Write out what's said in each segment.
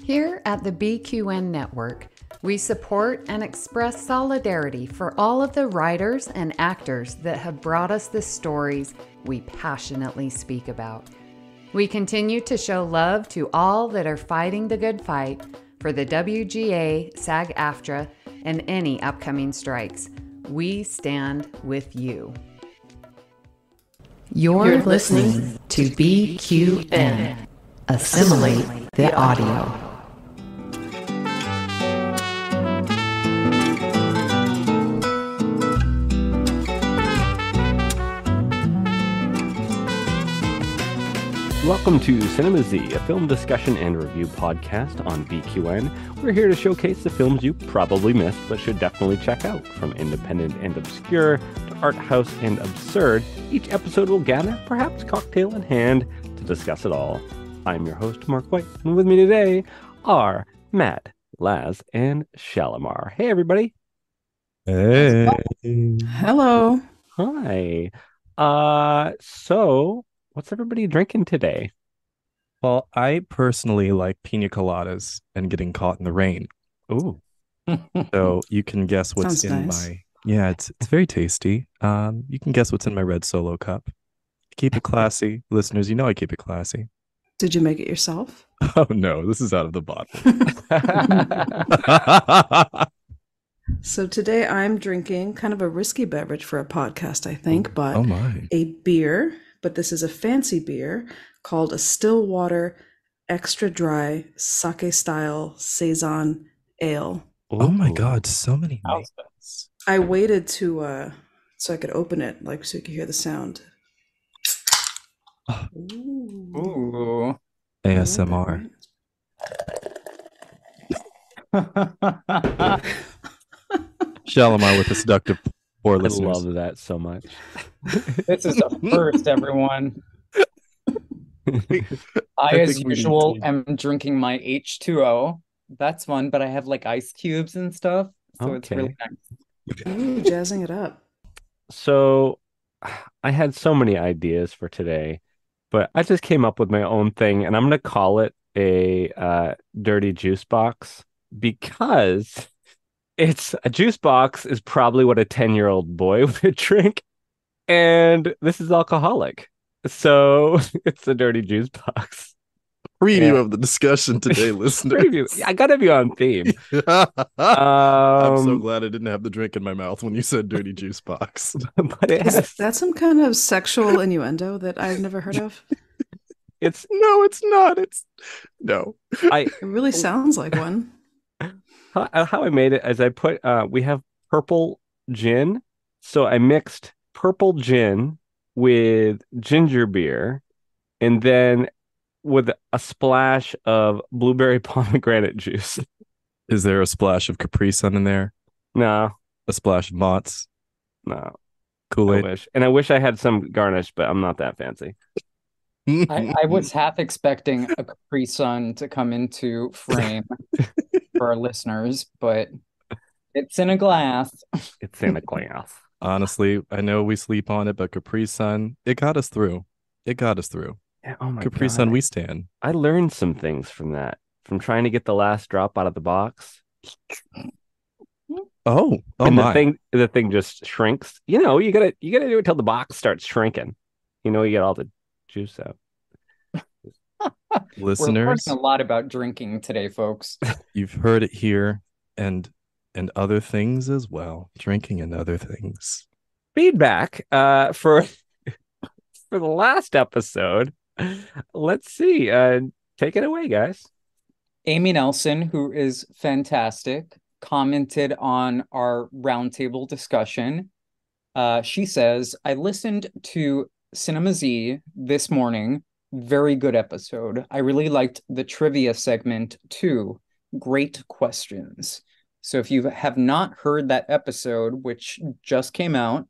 Here at the BQN Network, we support and express solidarity for all of the writers and actors that have brought us the stories we passionately speak about. We continue to show love to all that are fighting the good fight for the WGA, SAG-AFTRA, and any upcoming strikes. We stand with you. You're listening to BQN. Assimilate the audio. Welcome to Cinema Z, a film discussion and review podcast on BQN. We're here to showcase the films you probably missed but should definitely check out. From independent and obscure to art house and absurd, each episode will gather, perhaps cocktail in hand, to discuss it all. I'm your host, Mark White, and with me today are Matt, Laz, and Shalimar. Hey, everybody. Hey. Hello. Hi. So what's everybody drinking today? Well, I personally like pina coladas and getting caught in the rain. Ooh. So you can guess what's Sounds in nice. my... Yeah, it's very tasty. You can guess what's in my red Solo cup. Keep it classy. Listeners, you know I keep it classy. Did you make it yourself? Oh, no, this is out of the bottle. So today I'm drinking kind of a risky beverage for a podcast, I think, but Oh, my. a beer, but this is a fancy beer called a Stillwater Extra Dry Sake Style Saison Ale. Oh, my Ooh. God, so many names. I waited to so I could open it, like so you could hear the sound. Oh. Ooh. ASMR. Shalimar with a seductive poor I listeners. love that so much. This is a first, everyone. I, as think we need usual, to- am drinking my H2O. That's fun, but I have like ice cubes and stuff, so it's Okay. really nice. Ooh, jazzing it up. So I had so many ideas for today, but I just came up with my own thing, and I'm going to call it a dirty juice box because it's a juice box is probably what a 10-year-old boy would drink, and this is alcoholic. So it's a dirty juice box. Preview Yeah. of the discussion today, listeners. Preview. I gotta be on theme. I'm so Um, glad I didn't have the drink in my mouth when you said dirty juice box. but it Is has, that some kind of sexual innuendo that I've never heard of? it's No, it's not. It's no. I It really sounds like one. how I made it is I put we have purple gin, so I mixed purple gin with ginger beer, and then with a splash of blueberry pomegranate juice. Is there a splash of Capri Sun in there? No, A splash of Mott's? no, I Kool-Aid? wish, and I wish I had some garnish, but I'm not that fancy. I was half expecting a Capri Sun to come into frame for our listeners, but it's in a glass. It's in a glass. Honestly, I know we sleep on it, but Capri Sun, it got us through. It got us through. Yeah, oh my Capri God. Sun, we stand. I learned some things from that, from trying to get the last drop out of the box. Oh And my. the thing just shrinks. You know, you gotta do it till the box starts shrinking. You know, you get all the juice out. We're Listeners, learning a lot about drinking today, folks. you've heard it here and other things as well. Drinking and other things. Feedback for for the last episode. Let's see. Take it away, guys. Amy Nelson, who is fantastic, commented on our roundtable discussion. She says, I listened to Cinema Z this morning. Very good episode. I really liked the trivia segment too. Great questions. So if you have not heard that episode, which just came out,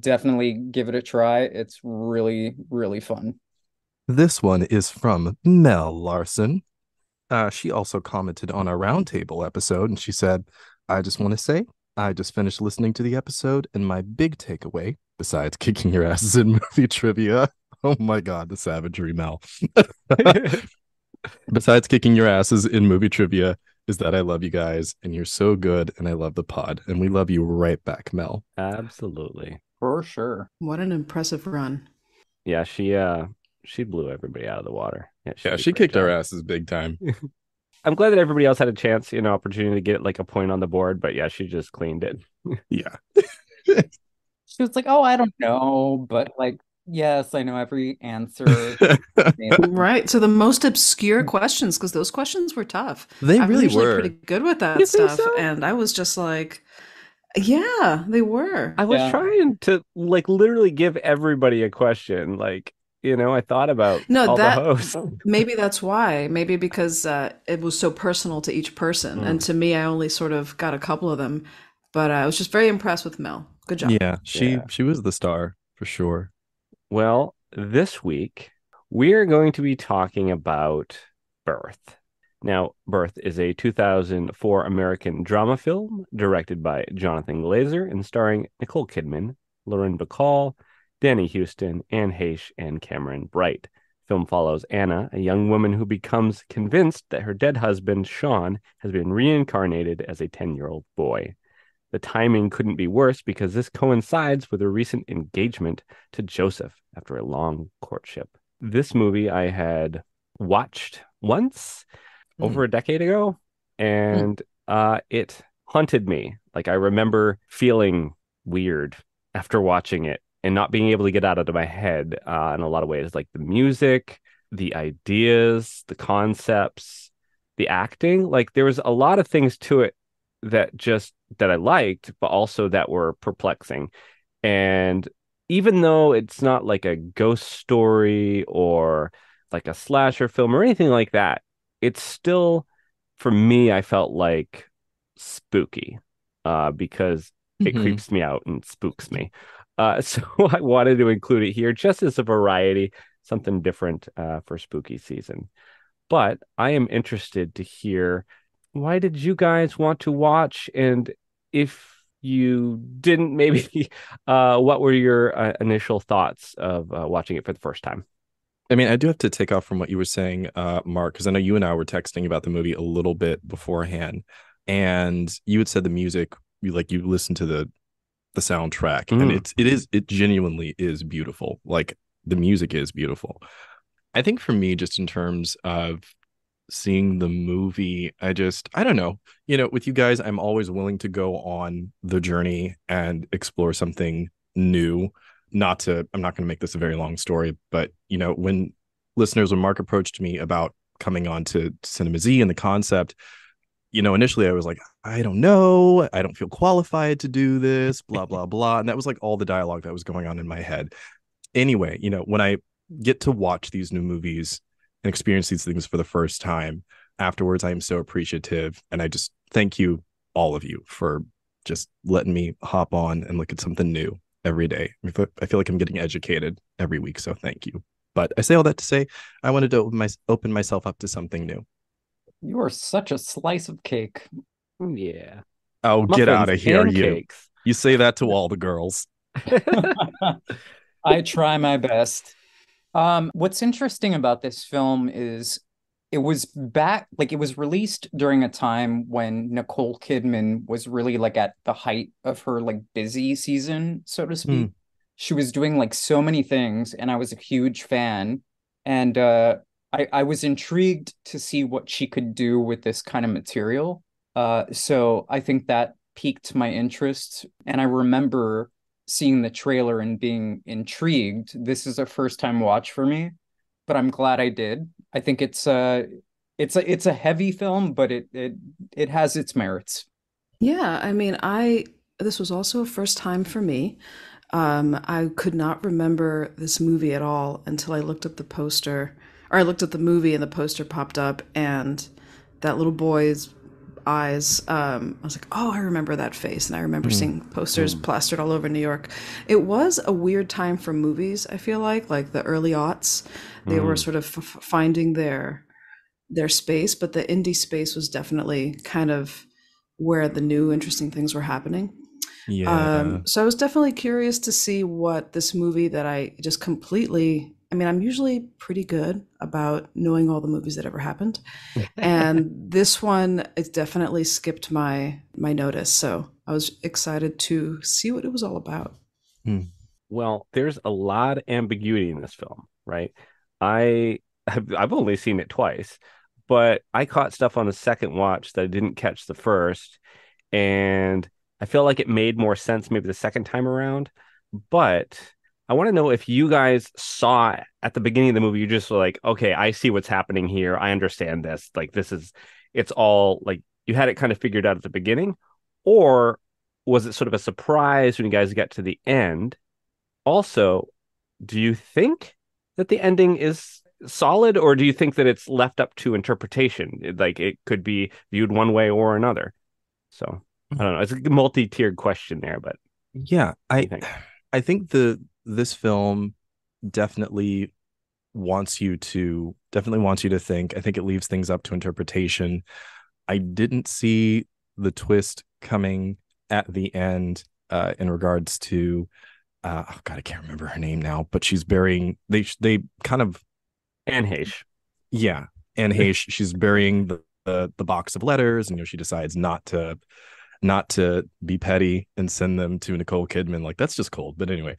definitely give it a try. It's really, really fun. This one is from Mel Larson. She also commented on our roundtable episode, and she said, I just want to say, I just finished listening to the episode, and my big takeaway, besides kicking your asses in movie trivia, oh my God, the savagery, Mel, Besides kicking your asses in movie trivia, is that I love you guys and you're so good and I love the pod. And we love you right back, Mel. Absolutely. For sure. What an impressive run. Yeah, she blew everybody out of the water. Yeah, Yeah, did a she great kicked our job. asses big time. I'm glad that everybody else had a chance, opportunity to get like a point on the board, but yeah, she just cleaned it. Yeah. She was like, "Oh, I don't know," but like, yes, I know every answer. Right. So the most obscure questions, because those questions were tough. They I'm really usually were. pretty good with You that think stuff. so? And I was just like, yeah, they were. I was Yeah. trying to like literally give everybody a question. Like, I thought about No, all the that hosts. maybe that's why. Maybe because it was so personal to each person. And Mm, to me, I only sort of got a couple of them. But I was just very impressed with Mel. Good job. Yeah, yeah. she was the star for sure. Well, this week we're going to be talking about Birth. Now, Birth is a 2004 American drama film directed by Jonathan Glazer and starring Nicole Kidman, Lauren Bacall, Danny Houston, Anne Heche, and Cameron Bright. Film follows Anna, a young woman who becomes convinced that her dead husband, Sean, has been reincarnated as a 10-year-old boy. The timing couldn't be worse because this coincides with a recent engagement to Joseph after a long courtship. This movie I had watched once over a decade ago, and it haunted me. Like I remember feeling weird after watching it and not being able to get out of my head in a lot of ways, like the music, the ideas, the concepts, the acting. Like there was a lot of things to it that I liked, but also that were perplexing. And even though it's not like a ghost story or like a slasher film or anything like that, it's still, for me, I felt like spooky because it Mm-hmm. creeps me out and spooks me. So I wanted to include it here just as a variety, something different for spooky season. But I am interested to hear, why did you guys want to watch? And if you didn't, maybe what were your initial thoughts of watching it for the first time? I mean, I do have to take off from what you were saying, Mark, because I know you and I were texting about the movie a little bit beforehand, and you had said the music, you listen to the soundtrack, and Mm. it genuinely is beautiful. Like the music is beautiful. I think for me, just in terms of seeing the movie, I don't know. With you guys, I'm always willing to go on the journey and explore something new. I'm not going to make this a very long story, but when Mark approached me about coming on to Cinema Z and the concept, initially I was like, I don't know, I don't feel qualified to do this, blah, blah, blah. And that was like all the dialogue that was going on in my head. Anyway, when I get to watch these new movies and experience these things for the first time, afterwards I am so appreciative, and I just thank you, all of you, for just letting me hop on and look at something new every day. I feel like I'm getting educated every week, so thank you. But I say all that to say I wanted to open myself up to something new. You are such a slice of cake. Yeah. Oh, get Muffins out of here, and you. cakes. You say that to all the girls. I try my best. What's interesting about this film is it was released during a time when Nicole Kidman was really like at the height of her like busy season, so to Hmm. speak. She was doing like so many things, and I was a huge fan. And I was intrigued to see what she could do with this kind of material. So I think that piqued my interest. And I remember seeing the trailer and being intrigued. This is a first time watch for me, but I'm glad I did. I think it's a heavy film, but it has its merits. Yeah, I mean, this was also a first time for me. I could not remember this movie at all until I looked up the poster, or I looked at the movie and the poster popped up, and that little boy's eyes. I was like, oh, I remember that face, and I remember Hmm. seeing posters plastered all over New York. It was a weird time for movies. I feel like the early aughts, they were Mm. sort of finding their space, but the indie space was definitely kind of where the new interesting things were happening. Yeah. So I was definitely curious to see what this movie that I just completely I mean, I'm usually pretty good about knowing all the movies that ever happened. And this one, it definitely skipped my notice. So I was excited to see what it was all about. Well, there's a lot of ambiguity in this film, right? I've only seen it twice, but I caught stuff on the second watch that I didn't catch the first, and I feel like it made more sense maybe the second time around. But I want to know if you guys saw at the beginning of the movie, you just were like, okay, I see what's happening here. I understand this. Like, it's all like you had it kind of figured out at the beginning, or was it sort of a surprise when you guys get to the end? Also, do you think that the ending is solid, or do you think that it's left up to interpretation? Like it could be viewed one way or another. So I don't know. It's a multi-tiered question there, but Yeah, what do you think? I think this film definitely wants you to think. I think it leaves things up to interpretation. I didn't see the twist coming at the end in regards to oh God, I can't remember her name now, but she's burying they kind of Anne Heche. yeah, Anne Heche, she's burying the box of letters, and she decides not to be petty and send them to Nicole Kidman. Like, that's just cold. But anyway,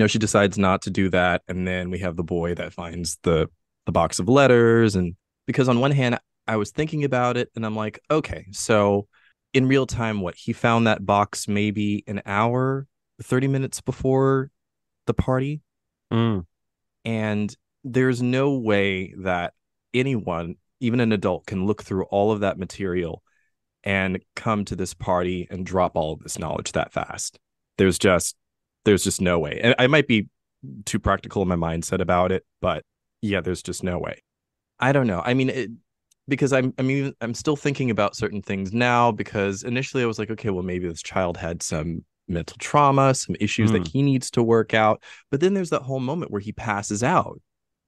she decides not to do that. And then we have the boy that finds the box of letters. And because on one hand, I was thinking about it and I'm like, okay, so in real time, he found that box maybe an hour, 30 minutes before the party. And there's no way that anyone, even an adult, can look through all of that material and come to this party and drop all of this knowledge that fast. There's just no way. And I might be too practical in my mindset about it, but yeah, there's just no way. I don't know. I mean, because I'm still thinking about certain things now, because initially I was like, okay, well, maybe this child had some mental trauma, some issues that he needs to work out. But then there's that whole moment where he passes out.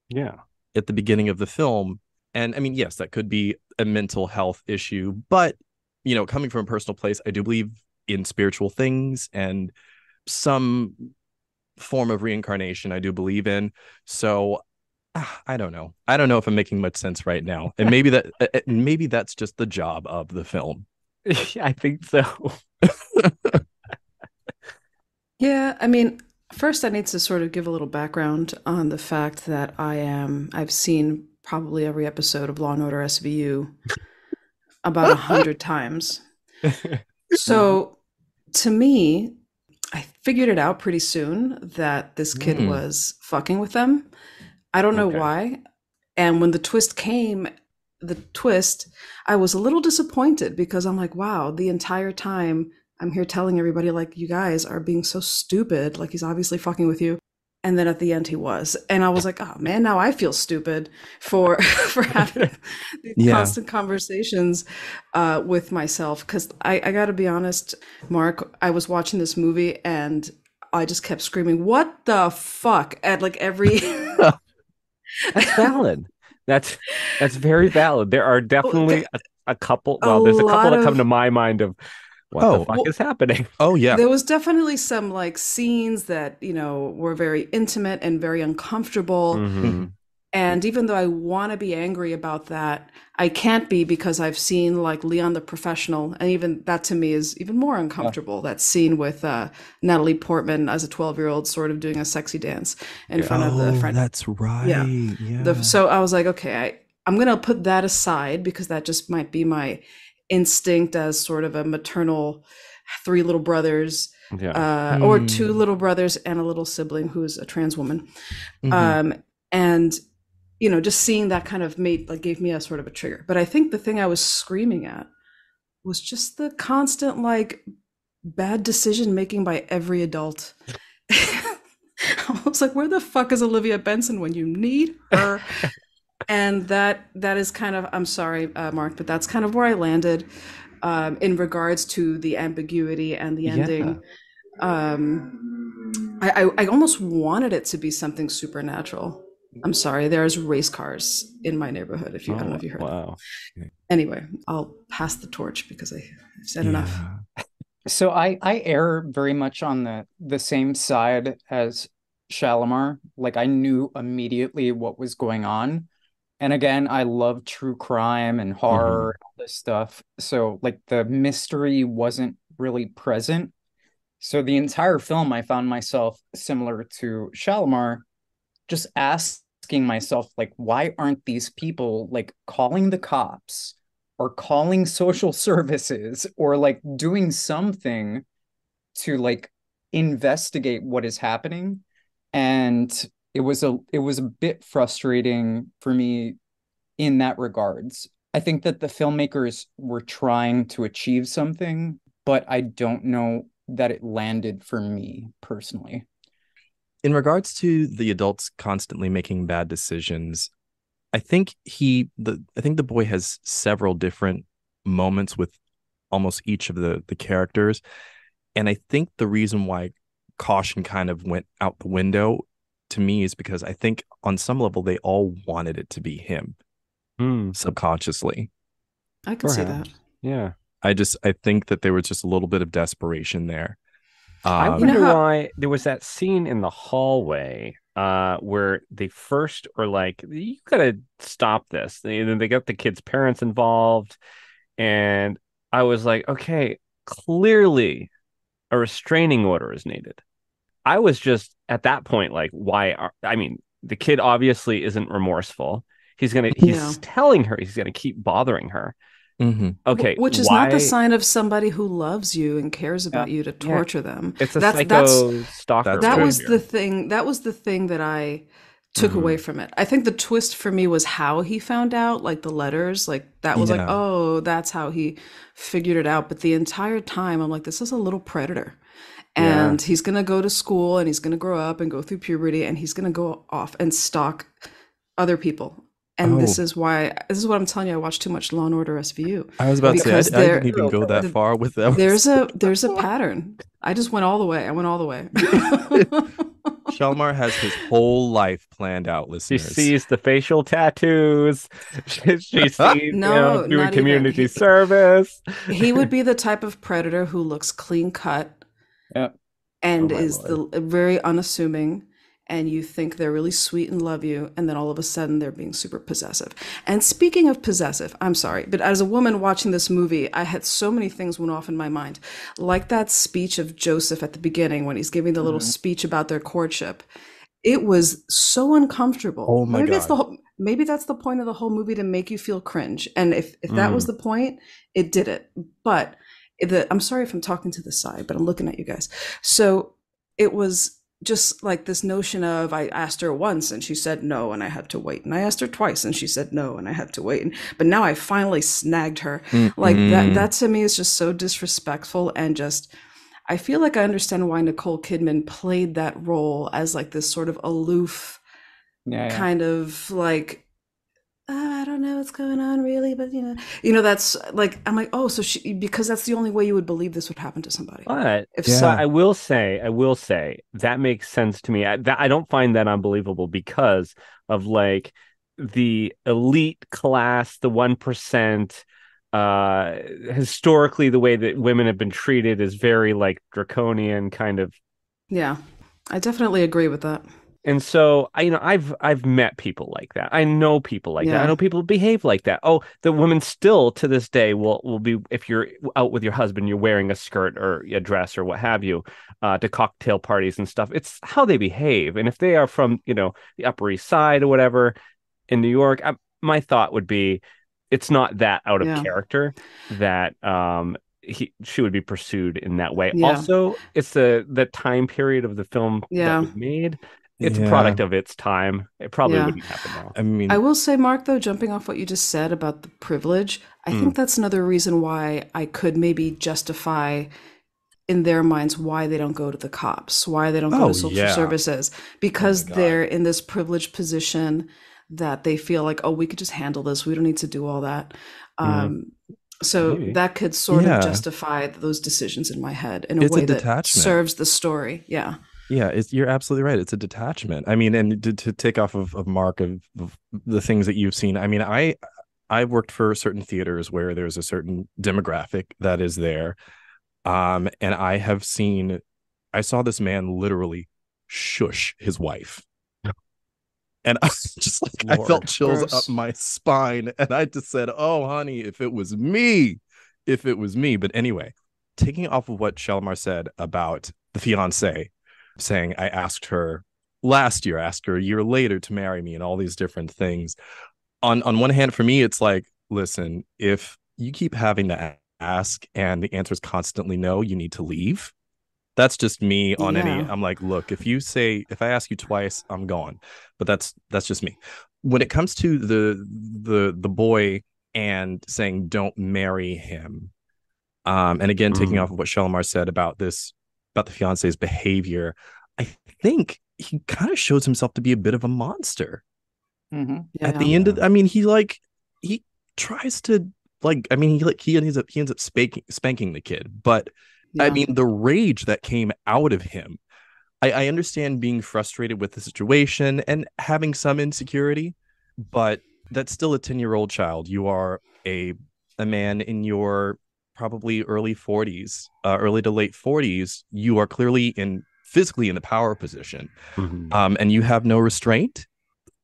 Yeah. At the beginning of the film. And I mean, yes, that could be a mental health issue, but coming from a personal place, I do believe in spiritual things and some form of reincarnation I do believe in. So I don't know. I don't know if I'm making much sense right now. And maybe that's just the job of the film. I think so. Yeah, I mean, first I need to sort of give a little background on the fact that I've seen probably every episode of Law and Order SVU about 100 times. So to me, I figured it out pretty soon that this kid was fucking with them. I don't know why. And when the twist came, I was a little disappointed because I'm like, wow, the entire time I'm here telling everybody, like, you guys are being so stupid. Like, he's obviously fucking with you. And then at the end he was. And I was like, oh man, now I feel stupid for having these constant conversations with myself. Because I got to be honest, Mark, I was watching this movie and I just kept screaming, what the fuck? At like every... That's valid. That's very valid. There are definitely a couple. Well, there's a couple that come to my mind of what the fuck is happening. Oh yeah, there was definitely some like scenes that were very intimate and very uncomfortable. And even though I want to be angry about that, I can't be, because I've seen like Leon the Professional, and even that to me is even more uncomfortable. That scene with Natalie Portman as a 12-year-old sort of doing a sexy dance in front of the friend. That's right. Yeah. So I was like, okay, I'm going to put that aside, because that just might be my instinct as sort of a maternal 3 little brothers, or 2 little brothers and a little sibling who's a trans woman. And just seeing that kind of gave me a sort of a trigger. But I think the thing I was screaming at was just the constant like bad decision making by every adult. I was like, where the fuck is Olivia Benson when you need her? And that is kind of, I'm sorry, Mark, but that's kind of where I landed in regards to the ambiguity and the ending. I almost wanted it to be something supernatural. I'm sorry, there's race cars in my neighborhood. I don't know if you heard. Wow. Anyway, I'll pass the torch because I've said enough. So I err very much on the same side as Shalimar. Like I knew immediately what was going on. And again, I love true crime and horror, all this stuff. So like the mystery wasn't really present. So the entire film, I found myself similar to Shalimar, just asking myself, like, why aren't these people like calling the cops or calling social services or like doing something to like investigate what is happening? And it was a bit frustrating for me in that regards. I think that the filmmakers were trying to achieve something, but I don't know that it landed for me personally. In regards to the adults constantly making bad decisions, I think the boy has several different moments with almost each of the characters. And I think the reason why caution kind of went out the window to me is because I think on some level they all wanted it to be him subconsciously. I can see that. Yeah. I think that there was just a little bit of desperation there. I wonder why there was that scene in the hallway where they first are like, you gotta stop this. They got the kids' parents involved. And I was like, okay, clearly a restraining order is needed. I was just at that point like, I mean, the kid obviously isn't remorseful. He's telling her he's gonna keep bothering her. Mm-hmm. Okay, which is not the sign of somebody who loves you and cares about you to torture them. It's a psycho stalker. That was the thing. That was the thing that I took away from it. I think the twist for me was how he found out, like the letters, like that was like, oh, that's how he figured it out. But the entire time I'm like, this is a little predator. And he's going to go to school and he's going to grow up and go through puberty and he's going to go off and stalk other people. And this is what I'm telling you. I watched too much Law and Order SVU. I was about to say, I didn't even go that far with them. There's a pattern. I just went all the way. I went all the way. Shalimar has his whole life planned out, listeners. She sees the facial tattoos. She sees doing community service. He would be the type of predator who looks clean cut and is very unassuming. And you think they're really sweet and love you, and then all of a sudden they're being super possessive. And speaking of possessive, I'm sorry, but as a woman watching this movie, I had so many things went off in my mind. Like that speech of Joseph at the beginning when he's giving the little speech about their courtship. It was so uncomfortable. Oh my God. Maybe that's the point of the whole movie, to make you feel cringe. And if that was the point, it did it. But I'm sorry if I'm talking to the side, but I'm looking at you guys. So it was just like this notion of, I asked her once and she said no and I had to wait, and I asked her twice and she said no and I had to wait, but now I finally snagged her. Like that to me is just so disrespectful. And just, I feel like I understand why Nicole Kidman played that role as like this sort of aloof kind of like, I don't know what's going on really, but that's like, I'm like, oh, so because that's the only way you would believe this would happen to somebody. But I will say that makes sense to me. I don't find that unbelievable because of like the elite class, the 1%. Historically, the way that women have been treated is very like draconian kind of. Yeah, I definitely agree with that. And so I've met people like that. I know people like that. I know people behave like that. Oh, the women still to this day will be, if you're out with your husband, you're wearing a skirt or a dress or what have you, to cocktail parties and stuff. It's how they behave. And if they are from, the Upper East Side or whatever in New York, my thought would be it's not that out of character that she would be pursued in that way. Also, it's the time period of the film that was made. It's a product of its time. It probably wouldn't happen now. I mean, I will say, Mark, though, jumping off what you just said about the privilege, I think that's another reason why I could maybe justify in their minds why they don't go to the cops, why they don't go to social services, because they're in this privileged position that they feel like, oh, we could just handle this. We don't need to do all that. So maybe that could sort of justify those decisions in my head in a way that serves the story. Yeah. Yeah, you're absolutely right. It's a detachment. I mean, and to take off of Mark of the things that you've seen. I mean, I worked for certain theaters where there's a certain demographic that is there, and I saw this man literally shush his wife. And I was just like, I Lord. felt chills Gross. up my spine. And I just said, oh, honey, if it was me. But anyway, taking off of what Shalimar said about the fiance, saying I asked her last year, asked her a year later to marry me and all these different things. On one hand, for me, it's like, listen, if you keep having to ask and the answer is constantly no, you need to leave. That's just me on any. I'm like, look, if I ask you twice, I'm gone. But that's just me. When it comes to the boy and saying don't marry him, and again taking off of what Shalimar said about the fiance's behavior, I think he kind of shows himself to be a bit of a monster. Mm-hmm. At the end of, I mean, he tries to he ends up spanking the kid, but I mean, the rage that came out of him, I understand being frustrated with the situation and having some insecurity, but that's still a 10-year-old child. You are a man in your probably early 40s, early to late 40s. You are clearly physically in the power position, and you have no restraint.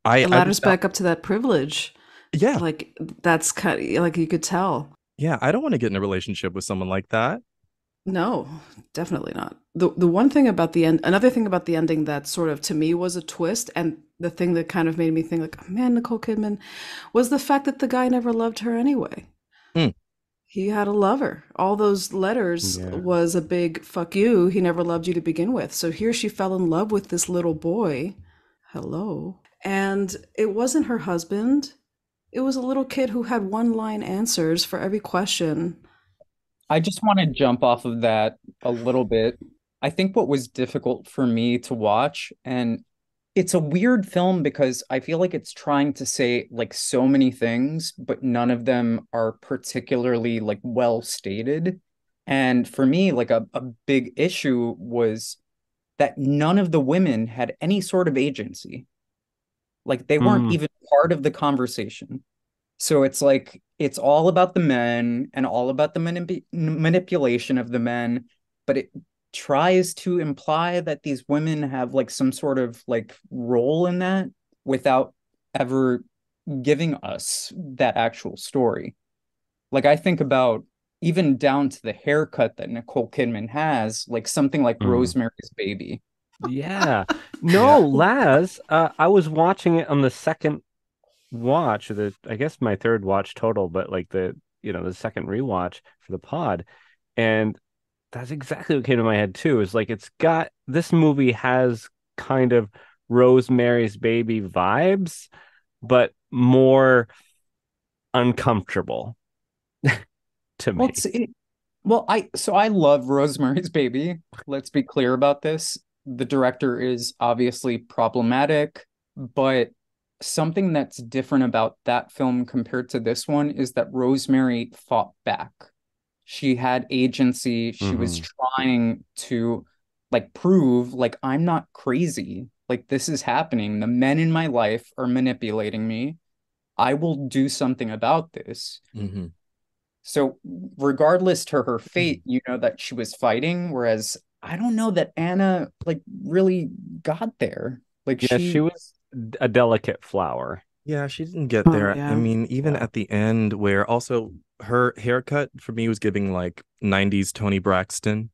It ladders back up to that privilege. Yeah. Like, that's kind of, like, you could tell. Yeah, I don't want to get in a relationship with someone like that. No, definitely not. The one thing about the end, another thing about the ending that sort of to me was a twist, and the thing that kind of made me think like, oh, man, Nicole Kidman, was the fact that the guy never loved her anyway. He had a lover. All those letters was a big fuck you. He never loved you to begin with. So here she fell in love with this little boy. Hello. And it wasn't her husband. It was a little kid who had one-line answers for every question. I just want to jump off of that a little bit. I think what was difficult for me to watch, and it's a weird film because I feel like it's trying to say like so many things, but none of them are particularly like well stated. And for me, like a big issue was that none of the women had any sort of agency. Like they weren't even part of the conversation. So it's like, it's all about the men and all about the manipulation of the men, but it tries to imply that these women have like some sort of like role in that without ever giving us that actual story. Like I think about even down to the haircut that Nicole Kidman has, like something like Rosemary's Baby. Yeah. No, Laz, I was watching it on the second watch, I guess my third watch total, but like the second rewatch for the pod. And that's exactly what came to my head too. Is like this movie has kind of Rosemary's Baby vibes, but more uncomfortable to me. I love Rosemary's Baby. Let's be clear about this. The director is obviously problematic, but something that's different about that film compared to this one is that Rosemary fought back. She had agency. She was trying to like prove like I'm not crazy. Like this is happening. The men in my life are manipulating me. I will do something about this. So regardless to her fate, you know that she was fighting, whereas I don't know that Anna like really got there. Like she was a delicate flower. Yeah, she didn't get there. I mean, even at the end where also her haircut for me was giving like 90s Toni Braxton.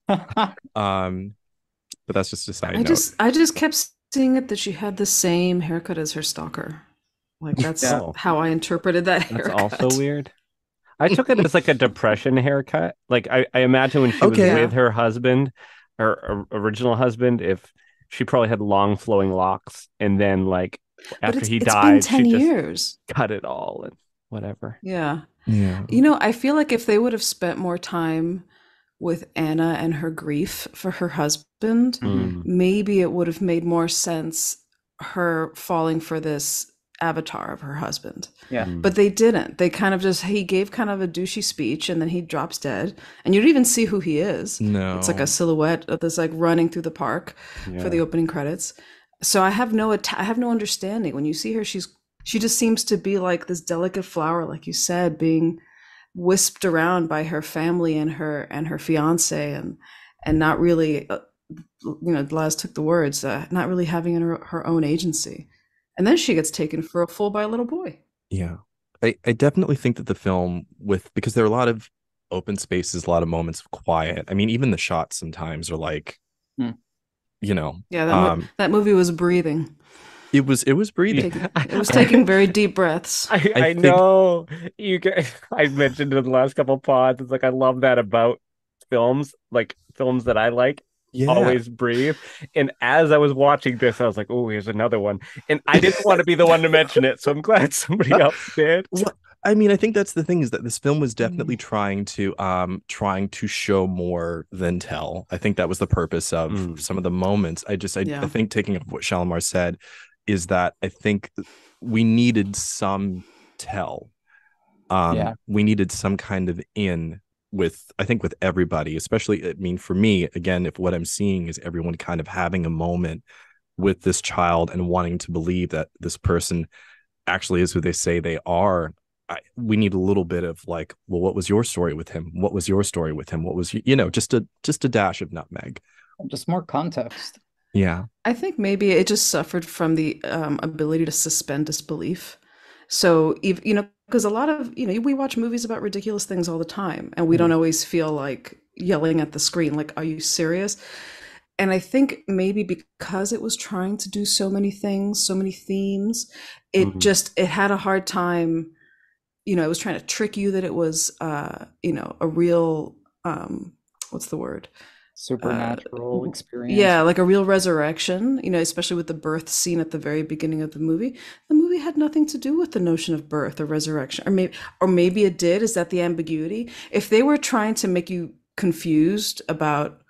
But that's just a side note. I just kept seeing it that she had the same haircut as her stalker. Like that's how I interpreted that haircut. That's also weird. I took it as like a depression haircut. Like I imagine when she was with her husband, her original husband, if she probably had long flowing locks, and then like after he died, she just cut it all and whatever. Yeah. You know, I feel like if they would have spent more time with Anna and her grief for her husband, maybe it would have made more sense her falling for this avatar of her husband. But they didn't. They kind of he gave kind of a douchey speech and then he drops dead and you don't even see who he is. No. It's like a silhouette of this like running through the park for the opening credits. So I have no understanding. When you see her, she just seems to be like this delicate flower, like you said, being whisked around by her family and her fiance and not really Laz took the words, not really having her own agency. And then she gets taken for a fool by a little boy. Yeah. I definitely think that the film because there are a lot of open spaces, a lot of moments of quiet. I mean, even the shots sometimes are like, Hmm. Yeah, that movie was breathing. It was breathing. It was taking very deep breaths. I know you guys. I mentioned in the last couple of pods. It's like I love that about films, like films that I like. Yeah. Always breathe. And as I was watching this, I was like, "Oh, here's another one." And I didn't want to be the one to mention it, so I'm glad somebody else did. Well, I mean, I think that's the thing, is that this film was definitely trying to show more than tell. I think that was the purpose of some of the moments. I think, taking up what Shalimar said, is that I think we needed some tell. We needed some kind of in with everybody, especially, I mean, for me, again, if what I'm seeing is everyone kind of having a moment with this child and wanting to believe that this person actually is who they say they are, we need a little bit of like, well, what was your story with him? What was your story with him? What was, just a dash of nutmeg. Just more context. Yeah. I think maybe it just suffered from the ability to suspend disbelief. So, because a lot of, we watch movies about ridiculous things all the time, and we don't always feel like yelling at the screen, like, are you serious? And I think maybe because it was trying to do so many things, so many themes, it had a hard time, it was trying to trick you that it was, a real, what's the word? Supernatural experience. Yeah, like a real resurrection, especially with the birth scene at the very beginning of the movie. The movie had nothing to do with the notion of birth or resurrection, or maybe it did. Is that the ambiguity? If they were trying to make you confused about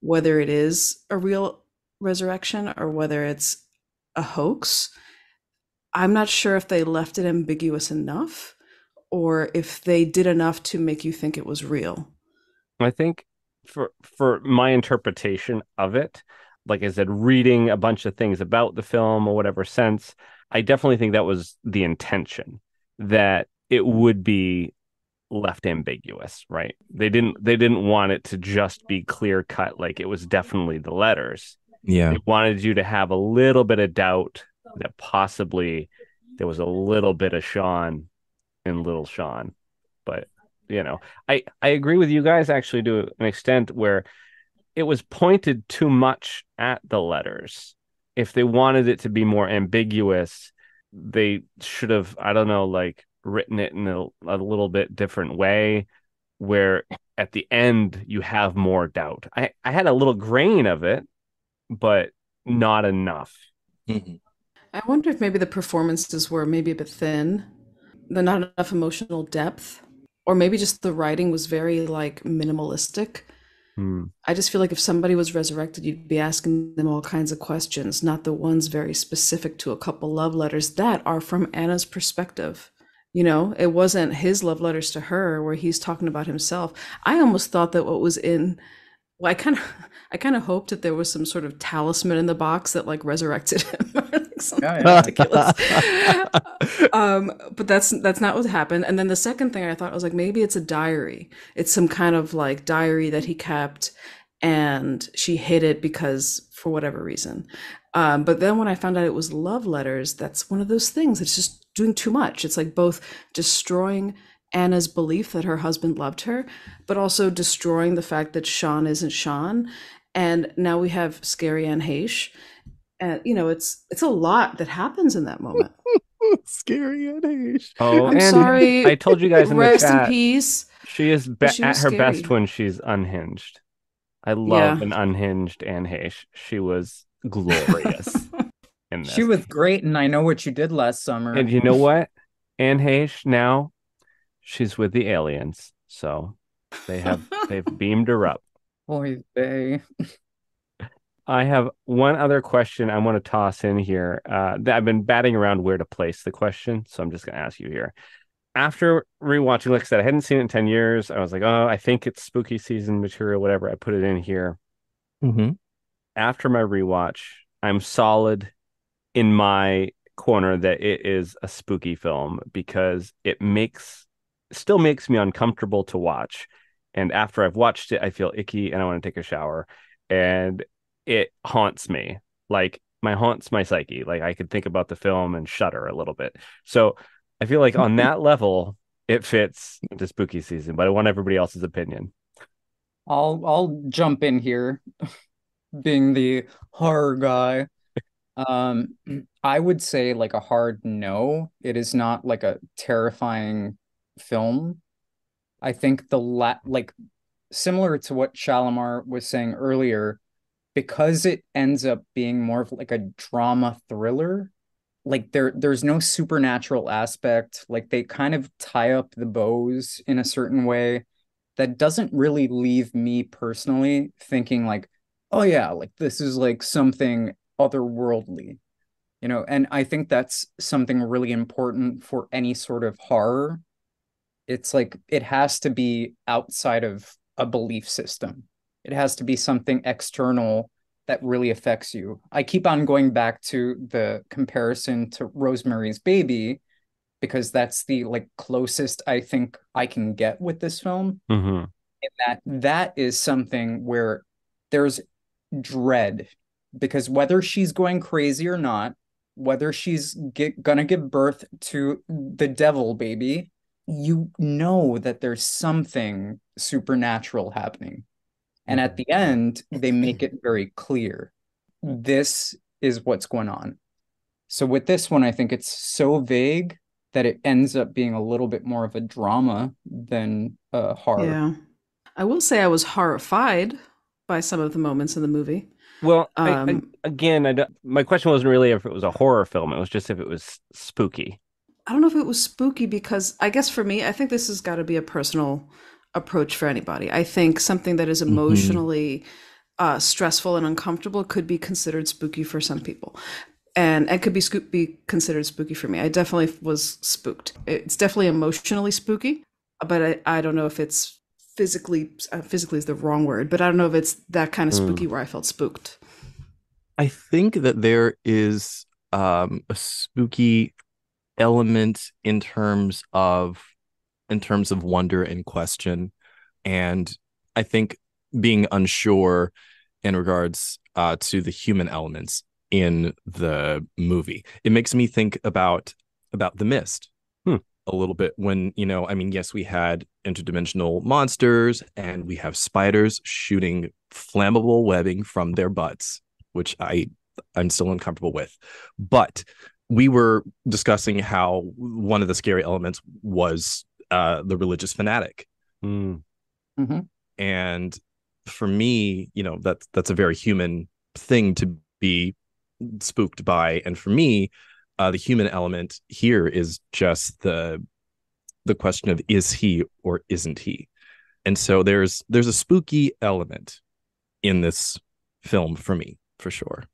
whether it is a real resurrection or whether it's a hoax, I'm not sure if they left it ambiguous enough or if they did enough to make you think it was real. I think for my interpretation of it, like I said, reading a bunch of things about the film or whatever sense, I definitely think that was the intention, that it would be left ambiguous, right? They didn't want it to just be clear cut, like it was definitely the letters. Yeah. They wanted you to have a little bit of doubt that possibly there was a little bit of Sean in Little Sean. But I agree with you guys actually to an extent where it was pointed too much at the letters. If they wanted it to be more ambiguous, they should have, I don't know, like written it in a little bit different way where at the end you have more doubt. I had a little grain of it, but not enough. Mm-hmm. I wonder if maybe the performances were maybe a bit thin, not enough emotional depth. Or maybe just the writing was very like minimalistic. I just feel like if somebody was resurrected, you'd be asking them all kinds of questions, not the ones very specific to a couple love letters that are from Anna's perspective. It wasn't his love letters to her where he's talking about himself. I almost thought that what was in, well, I kind of hoped that there was some sort of talisman in the box that like resurrected him. Ridiculous. But that's not what happened. And then the second thing I thought, I was like, maybe it's a diary. It's some kind of like diary that he kept and she hid it because for whatever reason. But then when I found out it was love letters, that's one of those things. It's just doing too much. It's like both destroying Anna's belief that her husband loved her, but also destroying the fact that Sean isn't Sean. And now we have Scary Anne Heche. And it's a lot that happens in that moment. Scary Anne Heche. Oh, I'm and sorry. I told you guys in the Rest chat, in peace. she is She at was her scary. best when she's unhinged. I love an unhinged Anne Heche. She was glorious in this. She was great, and I Know What You Did Last Summer. And you know what? Anne Heche now, she's with the aliens, so they've beamed her up. Boy, they. I have one other question I want to toss in here. That I've been batting around where to place the question, so I'm just going to ask you here. After rewatching, like I said, I hadn't seen it in 10 years. I was like, oh, I think it's spooky season material, whatever. I put it in here. Mm-hmm. After my rewatch, I'm solid in my corner that it is a spooky film because it still makes me uncomfortable to watch. And after I've watched it, I feel icky and I want to take a shower. And it haunts me. Like haunts my psyche. Like I could think about the film and shudder a little bit. So I feel like on that level, it fits the spooky season, but I want everybody else's opinion. I'll jump in here, being the horror guy. Um, I would say like a hard no. It is not like a terrifying film. I think like similar to what Shalimar was saying earlier, because it ends up being more of like a drama thriller, like there's no supernatural aspect. Like they kind of tie up the bows in a certain way that doesn't really leave me personally thinking like, oh yeah, like this is like something otherworldly, you know. And I think that's something really important for any sort of horror. It's like it has to be outside of a belief system. It has to be something external that really affects you. I keep on going back to the comparison to Rosemary's Baby because that's the like closest I think I can get with this film. Mm-hmm. In that is something where there's dread, because whether she's going crazy or not, whether she's gonna give birth to the devil baby, you know that there's something supernatural happening. And at the end, they make it very clear. This is what's going on. So with this one, I think it's so vague that it ends up being a little bit more of a drama than a horror. Yeah. I will say I was horrified by some of the moments in the movie. Well, my question wasn't really if it was a horror film. It was just if it was spooky. I don't know if it was spooky because I guess for me, I think this has got to be a personal approach for anybody. I think something that is emotionally stressful and uncomfortable could be considered spooky for some people. And it could be considered spooky for me. I definitely was spooked. It's definitely emotionally spooky, but I don't know if it's physically is the wrong word, but I don't know if it's that kind of spooky where I felt spooked. I think that there is a spooky element in terms of wonder and question, and I think being unsure in regards to the human elements in the movie. It makes me think about The Mist a little bit when, I mean, yes, we had interdimensional monsters and we have spiders shooting flammable webbing from their butts, which I'm still uncomfortable with. But we were discussing how one of the scary elements was the religious fanatic. Mm-hmm. And for me, that's a very human thing to be spooked by. And for me, the human element here is just the question of, is he or isn't he? And so there's a spooky element in this film for me, for sure.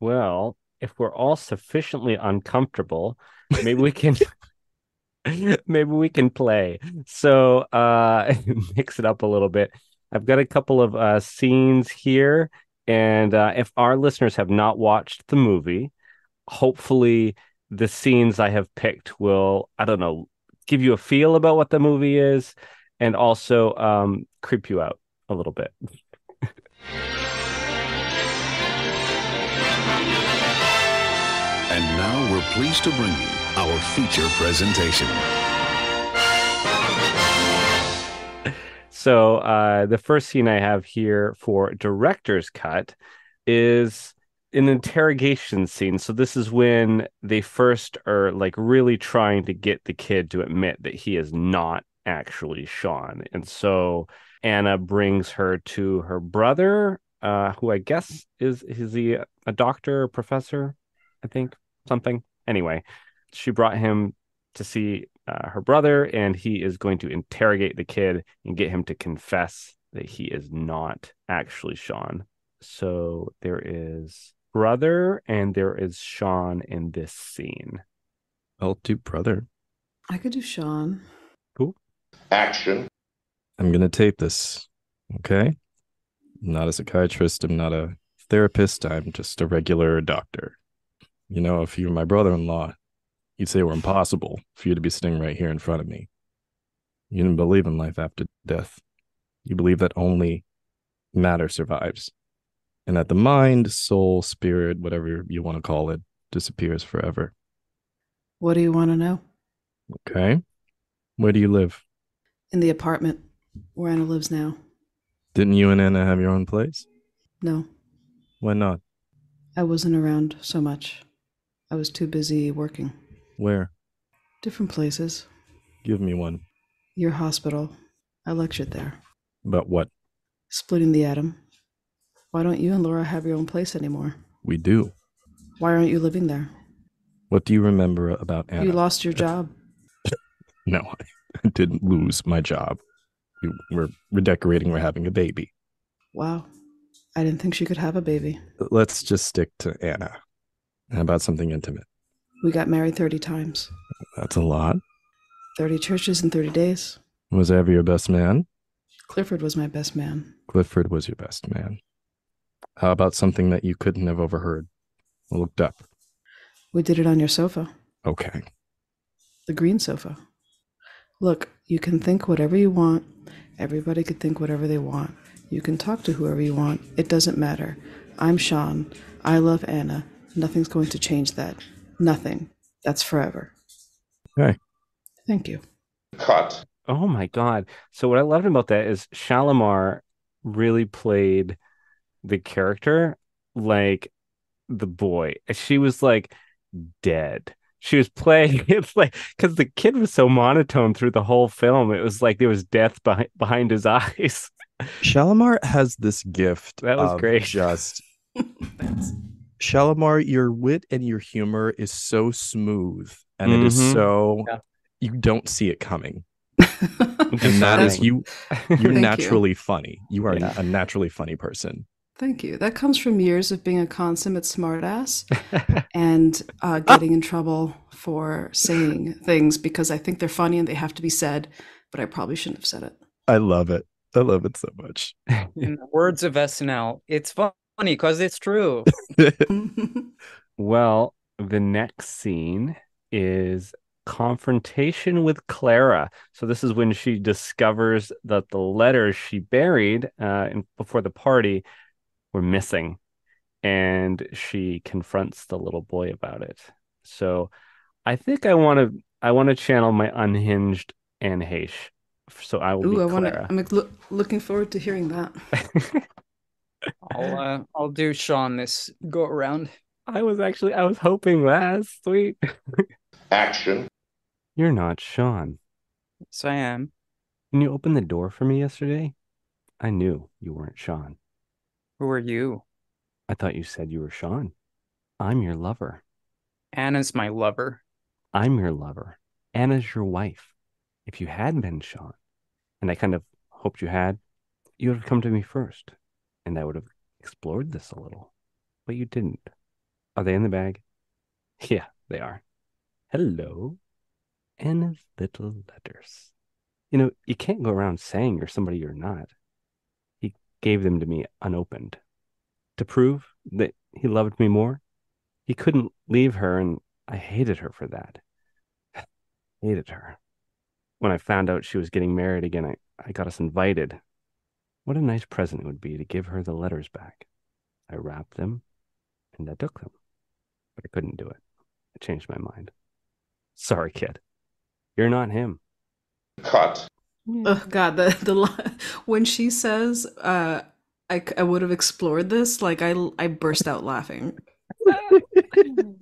Well, if we're all sufficiently uncomfortable, maybe we can play. So mix it up a little bit. I've got a couple of scenes here, and if our listeners have not watched the movie, hopefully the scenes I have picked will, I don't know, give you a feel about what the movie is, and also creep you out a little bit. And now we're pleased to bring you our feature presentation. So the first scene I have here for director's cut is an interrogation scene. So this is when they first are like really trying to get the kid to admit that he is not actually Sean. And so Anna brings her to her brother, who I guess is he a doctor or professor? I think something. Anyway, she brought him to see her brother, and he is going to interrogate the kid and get him to confess that he is not actually Sean. So there is brother and there is Sean in this scene. I'll do brother. I could do Sean. Cool. Action. I'm going to tape this. Okay. I'm not a psychiatrist. I'm not a therapist. I'm just a regular doctor. If you were my brother-in-law, you'd say it were impossible for you to be sitting right here in front of me. You didn't believe in life after death. You believe that only matter survives. and that the mind, soul, spirit, whatever you want to call it, disappears forever. What do you want to know? Okay. Where do you live? In the apartment where Anna lives now. Didn't you and Anna have your own place? No, Why not? I wasn't around so much. I was too busy working. Where? Different places. Give me one. Your hospital. I lectured there. About what? Splitting the atom. Why don't you and Laura have your own place anymore? We do. Why aren't you living there? What do you remember about Anna? You lost your job. No, I didn't lose my job. We're redecorating. We're having a baby. Wow. I didn't think she could have a baby. Let's just stick to Anna. How about something intimate? We got married 30 times. That's a lot. 30 churches in 30 days. Was I ever your best man? Clifford was my best man. Clifford was your best man. How about something that you couldn't have overheard? Looked up. We did it on your sofa. Okay. The green sofa. Look, you can think whatever you want. Everybody could think whatever they want. You can talk to whoever you want. It doesn't matter. I'm Sean. I love Anna. Nothing's going to change that. Nothing. That's forever. Okay. Thank you. Cut. Oh my God. So what I loved about that is Shalimar really played the character like the boy. She was like dead. She was playing, it's like, because the kid was so monotone through the whole film. It was like there was death behind his eyes. Shalimar has this gift. That was great. Just Shalimar, your wit and your humor is so smooth, and it is so you don't see it coming. And that is you. You're naturally funny. You are a naturally funny person. Thank you. That comes from years of being a consummate smartass and getting in trouble for saying things because I think they're funny and they have to be said, but I probably shouldn't have said it. I love it. I love it so much. In the words of SNL, it's funny because it's true. Well, the next scene is confrontation with Clara. So this is when she discovers that the letters she buried before the party were missing, and she confronts the little boy about it. So I think I want to channel my unhinged Anne Heche. So I will be Clara. I'm looking forward to hearing that. I'll do Sean this go around. I was hoping that. Sweet. Action. You're not Sean. Yes, I am. When you opened the door for me yesterday, I knew you weren't Sean. Who are you? I thought you said you were Sean. I'm your lover. Anna's my lover. I'm your lover. Anna's your wife. If you had been Sean, and I kind of hoped you had, you would have come to me first, and I would have explored this a little. But you didn't. Are they in the bag? Yeah, they are. Hello. Anna's little letters. You know, you can't go around saying you're somebody you're not. He gave them to me unopened. To prove that he loved me more, he couldn't leave her, and I hated her for that. Hated her. When I found out she was getting married again, I got us invited. What a nice present it would be to give her the letters back. I wrapped them, and I took them. But I couldn't do it. I changed my mind. Sorry, kid. You're not him. Cut. Oh God, the when she says, I would have explored this, like I burst out laughing.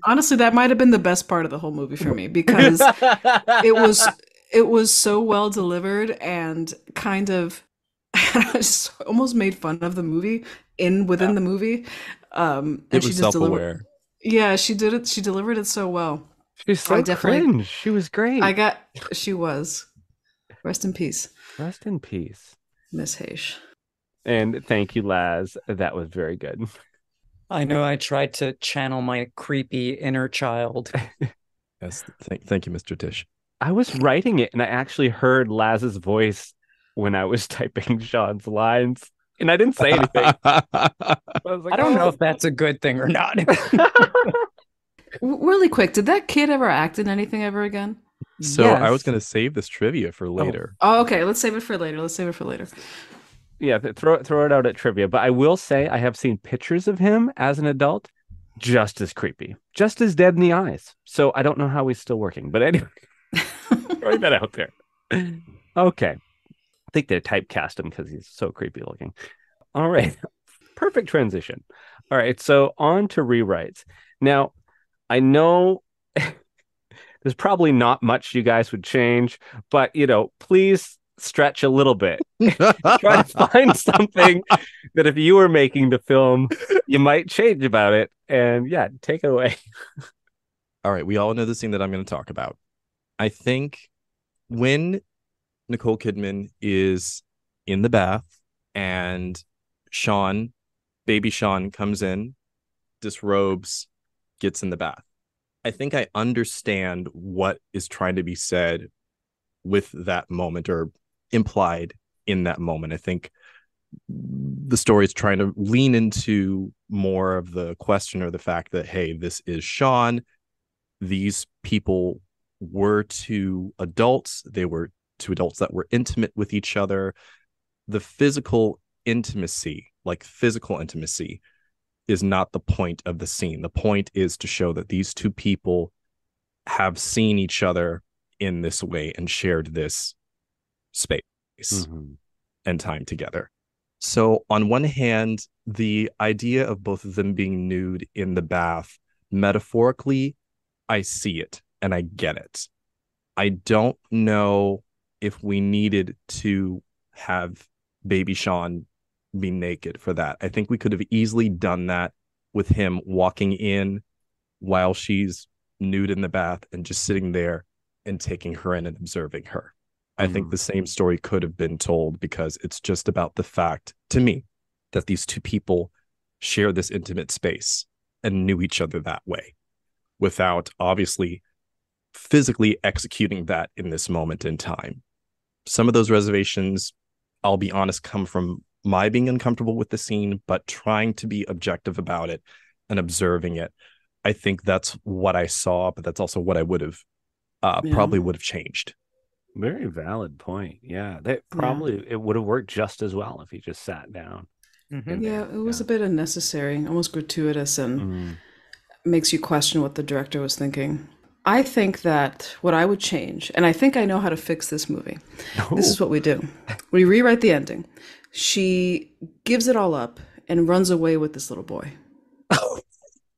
Honestly, that might have been the best part of the whole movie for me because it was so well delivered and kind of almost made fun of the movie within the movie. And it was self-aware. Yeah, she did it. She delivered it so well. She's so cringe. She was great. She was. Rest in peace. Rest in peace, Miss Heche. And thank you, Laz. That was very good. I know I tried to channel my creepy inner child. Yes, thank you, Mr. Tish. I was writing it, and I actually heard Laz's voice when I was typing Sean's lines, and I didn't say anything. I don't know if that's a good thing or not. Really quick, did that kid ever act in anything ever again? So yes. I was going to save this trivia for later. Oh, okay. Let's save it for later. Yeah, throw it out at trivia. But I will say I have seen pictures of him as an adult, just as creepy, just as dead in the eyes. So I don't know how he's still working. But anyway, throwing that out there. Okay. I think they typecast him because he's so creepy looking. All right. Perfect transition. All right. So on to rewrites. Now, I know there's probably not much you guys would change, but, please stretch a little bit. Try to find something that if you were making the film, you might change about it. And yeah, take it away. All right. We all know the scene that I'm going to talk about. I think when Nicole Kidman is in the bath and baby Sean comes in, disrobes, gets in the bath. I think I understand what is trying to be said with that moment or implied in that moment. I think the story is trying to lean into more of the question or the fact that, hey, this is Sean. These people were two adults. They were two adults that were intimate with each other. The physical intimacy, is not the point of the scene. The point is to show that these two people have seen each other in this way and shared this space and time together. So on one hand, the idea of both of them being nude in the bath, metaphorically, I see it and I get it. I don't know if we needed to have baby Sean be naked for that. I think we could have easily done that with him walking in while she's nude in the bath and just sitting there and taking her in and observing her. I think the same story could have been told because it's just about the fact, to me, that these two people share this intimate space and knew each other that way without obviously physically executing that in this moment in time. Some of those reservations, I'll be honest, come from my being uncomfortable with the scene, but trying to be objective about it and observing it. I think that's what I saw, but that's also what I would have probably would have changed. Very valid point. Yeah, it would have worked just as well if he just sat down. Yeah, it was a bit unnecessary, almost gratuitous, and makes you question what the director was thinking. I think that what I would change, and I think I know how to fix this movie. This is what we do. We rewrite the ending. She gives it all up and runs away with this little boy.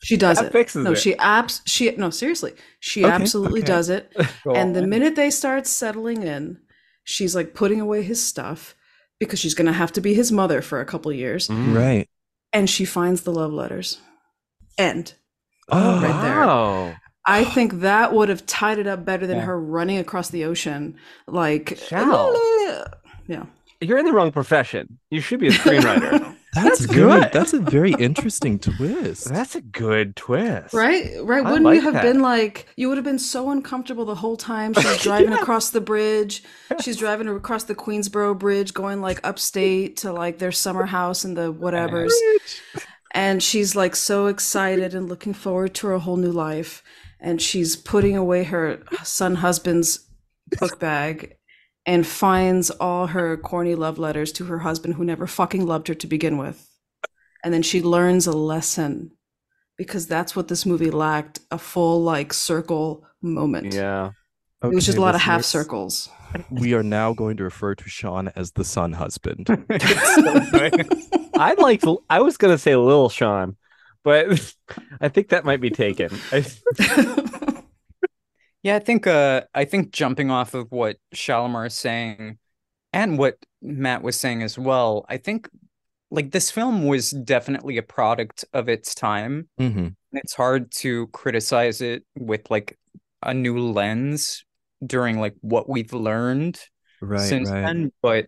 She does it. No, it. No, seriously. She absolutely does it. And the minute they start settling in, she's like putting away his stuff because she's going to have to be his mother for a couple years. Right. And she finds the love letters. End. Right there. I think that would have tied it up better than her running across the ocean. Like, yeah. You're in the wrong profession. You should be a screenwriter. That's good. That's a very interesting twist. That's a good twist. Right? Wouldn't you have been like, you would have been so uncomfortable the whole time she's driving across the bridge. She's driving across the Queensboro Bridge, going like upstate to like their summer house and the whatevers. And she's like so excited and looking forward to her whole new life. And she's putting away her husband's book bag and finds all her corny love letters to her husband who never fucking loved her to begin with. And then she learns a lesson because that's what this movie lacked, a full like circle moment. Yeah. It was just a lot of half circles. We are now going to refer to Sean as the son husband. I was going to say little Sean, but I think that might be taken. Yeah, I think jumping off of what Shalimar is saying and what Matt was saying as well, I think like this film was definitely a product of its time. It's hard to criticize it with like a new lens during like what we've learned since then. But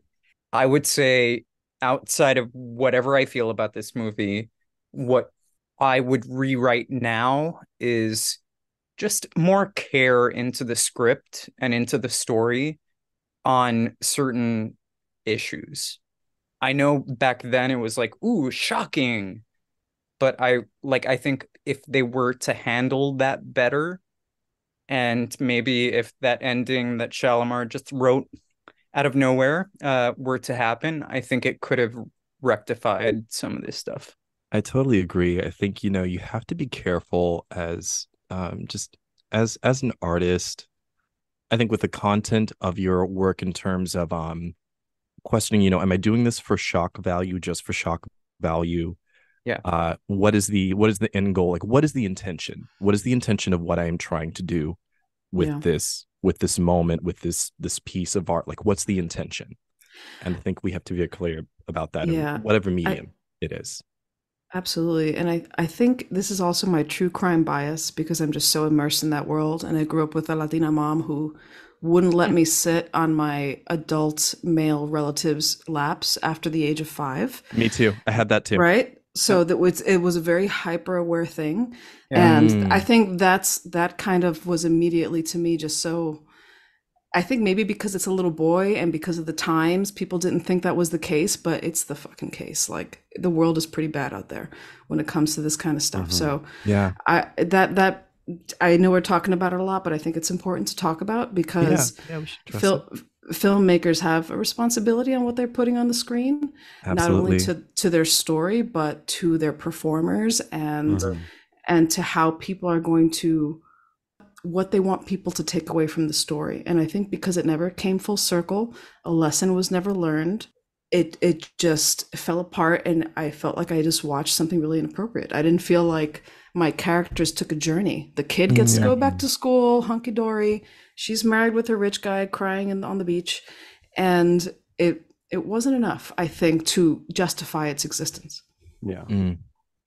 I would say outside of whatever I feel about this movie, what I would rewrite now is just more care into the script and into the story on certain issues. I know back then it was like, ooh, shocking. But I think if they were to handle that better, and maybe if that ending that Shalimar just wrote out of nowhere were to happen, I think it could have rectified some of this stuff. I totally agree. I think, you have to be careful as just as an artist. I think with the content of your work in terms of questioning, am I doing this for shock value, just for shock value? Yeah. What is the end goal? Like, what is the intention? What is the intention of what I am trying to do with this moment, with this piece of art? Like, what's the intention? And I think we have to be clear about that in whatever medium it is. Absolutely. And I think this is also my true crime bias because I'm just so immersed in that world. And I grew up with a Latina mom who wouldn't let me sit on my adult male relatives' laps after the age of 5. Me too. I had that too. Right. So it was a very hyper aware thing. And I think that kind of was immediately to me just so, I think maybe because it's a little boy and because of the times, people didn't think that was the case, but it's the fucking case. Like, the world is pretty bad out there when it comes to this kind of stuff. So I know we're talking about it a lot, but I think it's important to talk about because we should filmmakers have a responsibility on what they're putting on the screen, Absolutely. not only to their story, but to their performers and to how people are going to, what they want people to take away from the story. And I think because it never came full circle, a lesson was never learned, it just fell apart, and I felt like I just watched something really inappropriate. I didn't feel like my characters took a journey. The kid gets to go back to school, hunky-dory. She's married with her rich guy crying on the beach. And it wasn't enough, I think, to justify its existence. Yeah.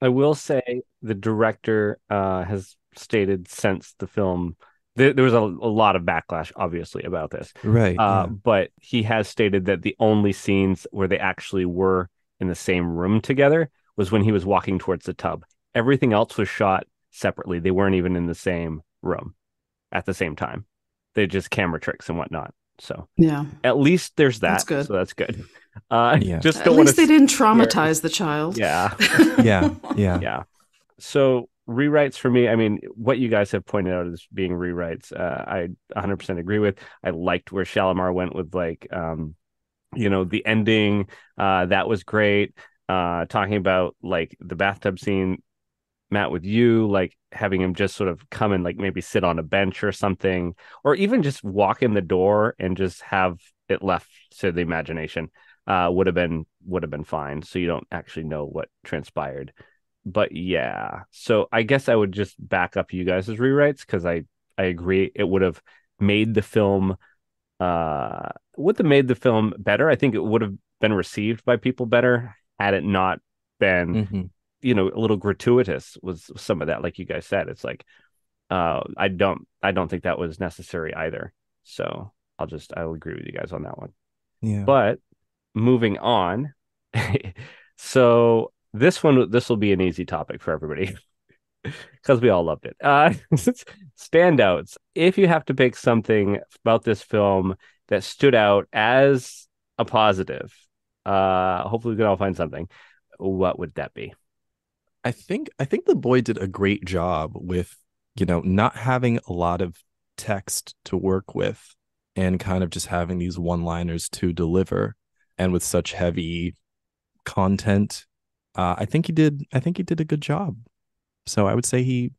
I will say the director has stated since the film, there was a lot of backlash, obviously, about this. Right. But he has stated that the only scenes where they actually were in the same room together was when he was walking towards the tub. Everything else was shot separately. They weren't even in the same room at the same time. They just camera tricks and whatnot. So at least there's that. That's good. So that's good. Just at least they didn't traumatize the child. Yeah. So rewrites for me, I mean, what you guys have pointed out as being rewrites, I 100% agree with. I liked where Shalimar went with, like, the ending. That was great. Talking about, like, the bathtub scene, Matt, with you, like, having him just sort of come and, like, maybe sit on a bench or something, or even just walk in the door and just have it left to the imagination, would have been fine. So you don't actually know what transpired. But so I guess I would just back up you guys' rewrites, because I agree it would have made the film better. I think it would have been received by people better had it not been a little gratuitous with some of that. Like you guys said, it's like I don't think that was necessary either. So I'll agree with you guys on that one. But moving on, so this will be an easy topic for everybody because we all loved it. Standouts. If you have to pick something about this film that stood out as a positive, hopefully we can all find something. What would that be? I think the boy did a great job with, not having a lot of text to work with and kind of just having these one-liners to deliver, and with such heavy content. I think he did a good job. So I would say he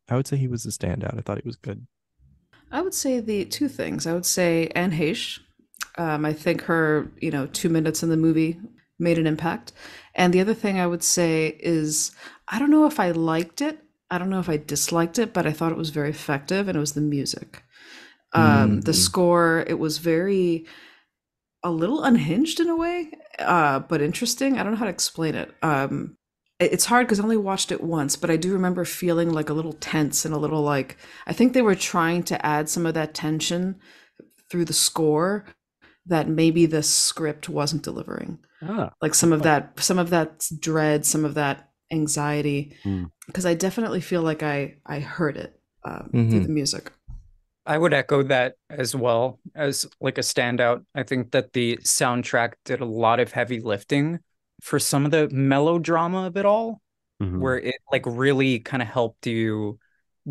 was a standout. I thought he was good. I would say the two things. I would say Anne Heche. I think her, 2 minutes in the movie made an impact. And the other thing I would say is, I don't know if I liked it. I don't know if I disliked it, but I thought it was very effective, and it was the music. The score, it was a little unhinged in a way, but interesting. I don't know how to explain it. It's hard because I only watched it once, but I do remember feeling like a little tense and a little like, I think they were trying to add some of that tension through the score that maybe the script wasn't delivering. Like some of that dread, some of that anxiety, because I definitely feel like I heard it through the music. I would echo that as well as like a standout. I think that the soundtrack did a lot of heavy lifting for some of the melodrama of it all, where it like really kind of helped you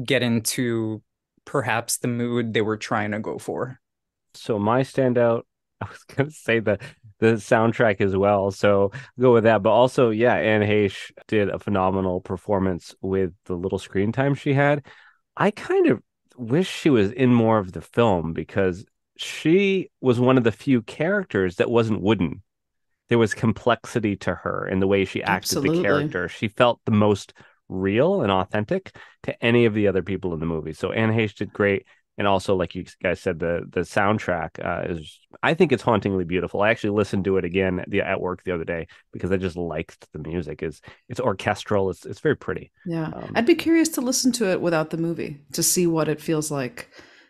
get into perhaps the mood they were trying to go for. So my standout I was gonna say the soundtrack as well, so go with that. But also, yeah, Anne Heche did a phenomenal performance with the little screen time she had. I kind of wish she was in more of the film because she was one of the few characters that wasn't wooden. There was complexity to her in the way she acted the Absolutely. character. She felt the most real and authentic to any of the other people in the movie. So Anne Heche did great. And also, like you guys said, the soundtrack is, I think it's hauntingly beautiful. I actually listened to it again at work the other day because I just liked the music. It's orchestral. It's very pretty. Yeah. I'd be curious to listen to it without the movie to see what it feels like,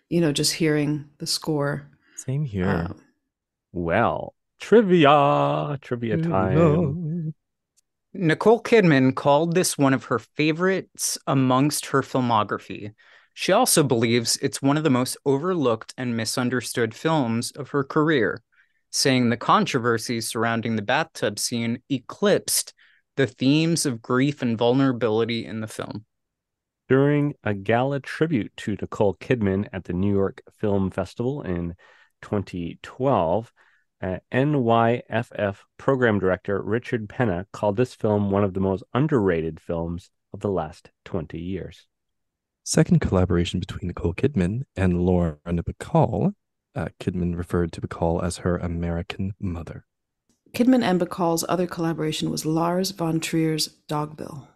just hearing the score. Same here. Well, trivia time. Nicole Kidman called this one of her favorites amongst her filmography. She also believes it's one of the most overlooked and misunderstood films of her career, saying the controversies surrounding the bathtub scene eclipsed the themes of grief and vulnerability in the film. During a gala tribute to Nicole Kidman at the New York Film Festival in 2012, NYFF program director Richard Penna called this film one of the most underrated films of the last 20 years. Second collaboration between Nicole Kidman and Lauren Bacall. Kidman referred to Bacall as her American mother. Kidman and Bacall's other collaboration was Lars von Trier's Dogville.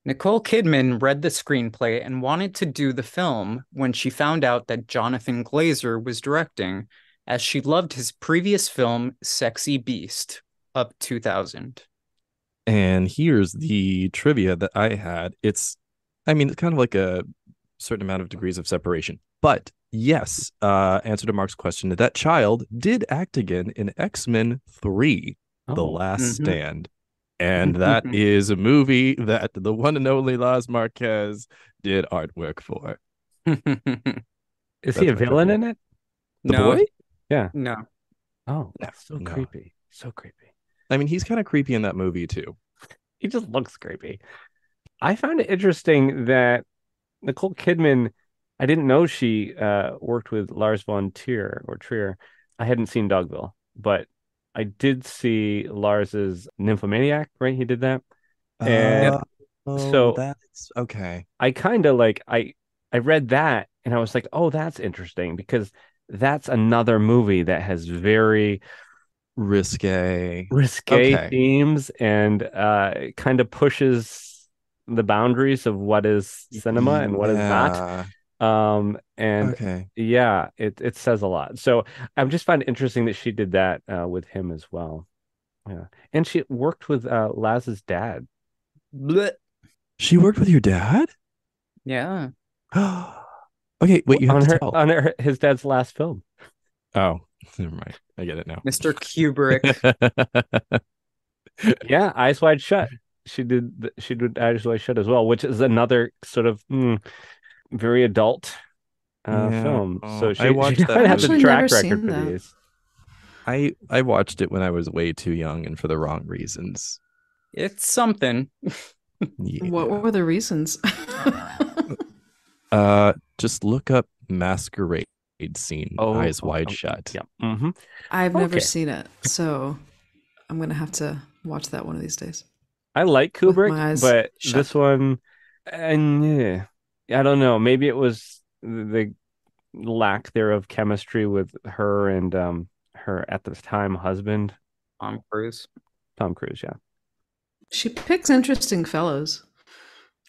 Nicole Kidman read the screenplay and wanted to do the film when she found out that Jonathan Glazer was directing, as she loved his previous film, Sexy Beast, up 2000. And here's the trivia that I had. It's kind of like a certain amount of degrees of separation. But yes, answer to Mark's question, that child did act again in X-Men 3, The Last Stand. And that is a movie that the one and only Lars Marquez did artwork for. Is he a villain in it? The boy? Yeah. No. Oh, that's so creepy. So creepy. I mean, he's kind of creepy in that movie, too. He just looks creepy. I found it interesting that Nicole Kidman, I didn't know she worked with Lars von Trier. I hadn't seen Dogville, but I did see Lars's Nymphomaniac, right? He did that. And so that's okay. I kind of I read that and I was like, oh, that's interesting because that's another movie that has very risque themes and kind of pushes the boundaries of what is cinema and what is not. Yeah, it says a lot. So I just find it interesting that she did that with him as well. Yeah, and she worked with Laz's dad. Blech. She worked with your dad? Yeah. Okay, wait, you have to tell. On his dad's last film. Oh, never mind. I get it now. Mr. Kubrick. Yeah, Eyes Wide Shut. She did Eyes Wide Shut as well, which is another sort of very adult film. So she watched that. Has a track record for these. I watched it when I was way too young and for the wrong reasons. It's something. Yeah. What were the reasons? Just look up Masquerade scene, Eyes Wide Shut. Yeah. Mm-hmm. I've never seen it, so I'm gonna have to watch that one of these days. I like Kubrick, but this one, and I don't know. Maybe it was the lack there of chemistry with her and her at the time husband, Tom Cruise. Yeah. She picks interesting fellows,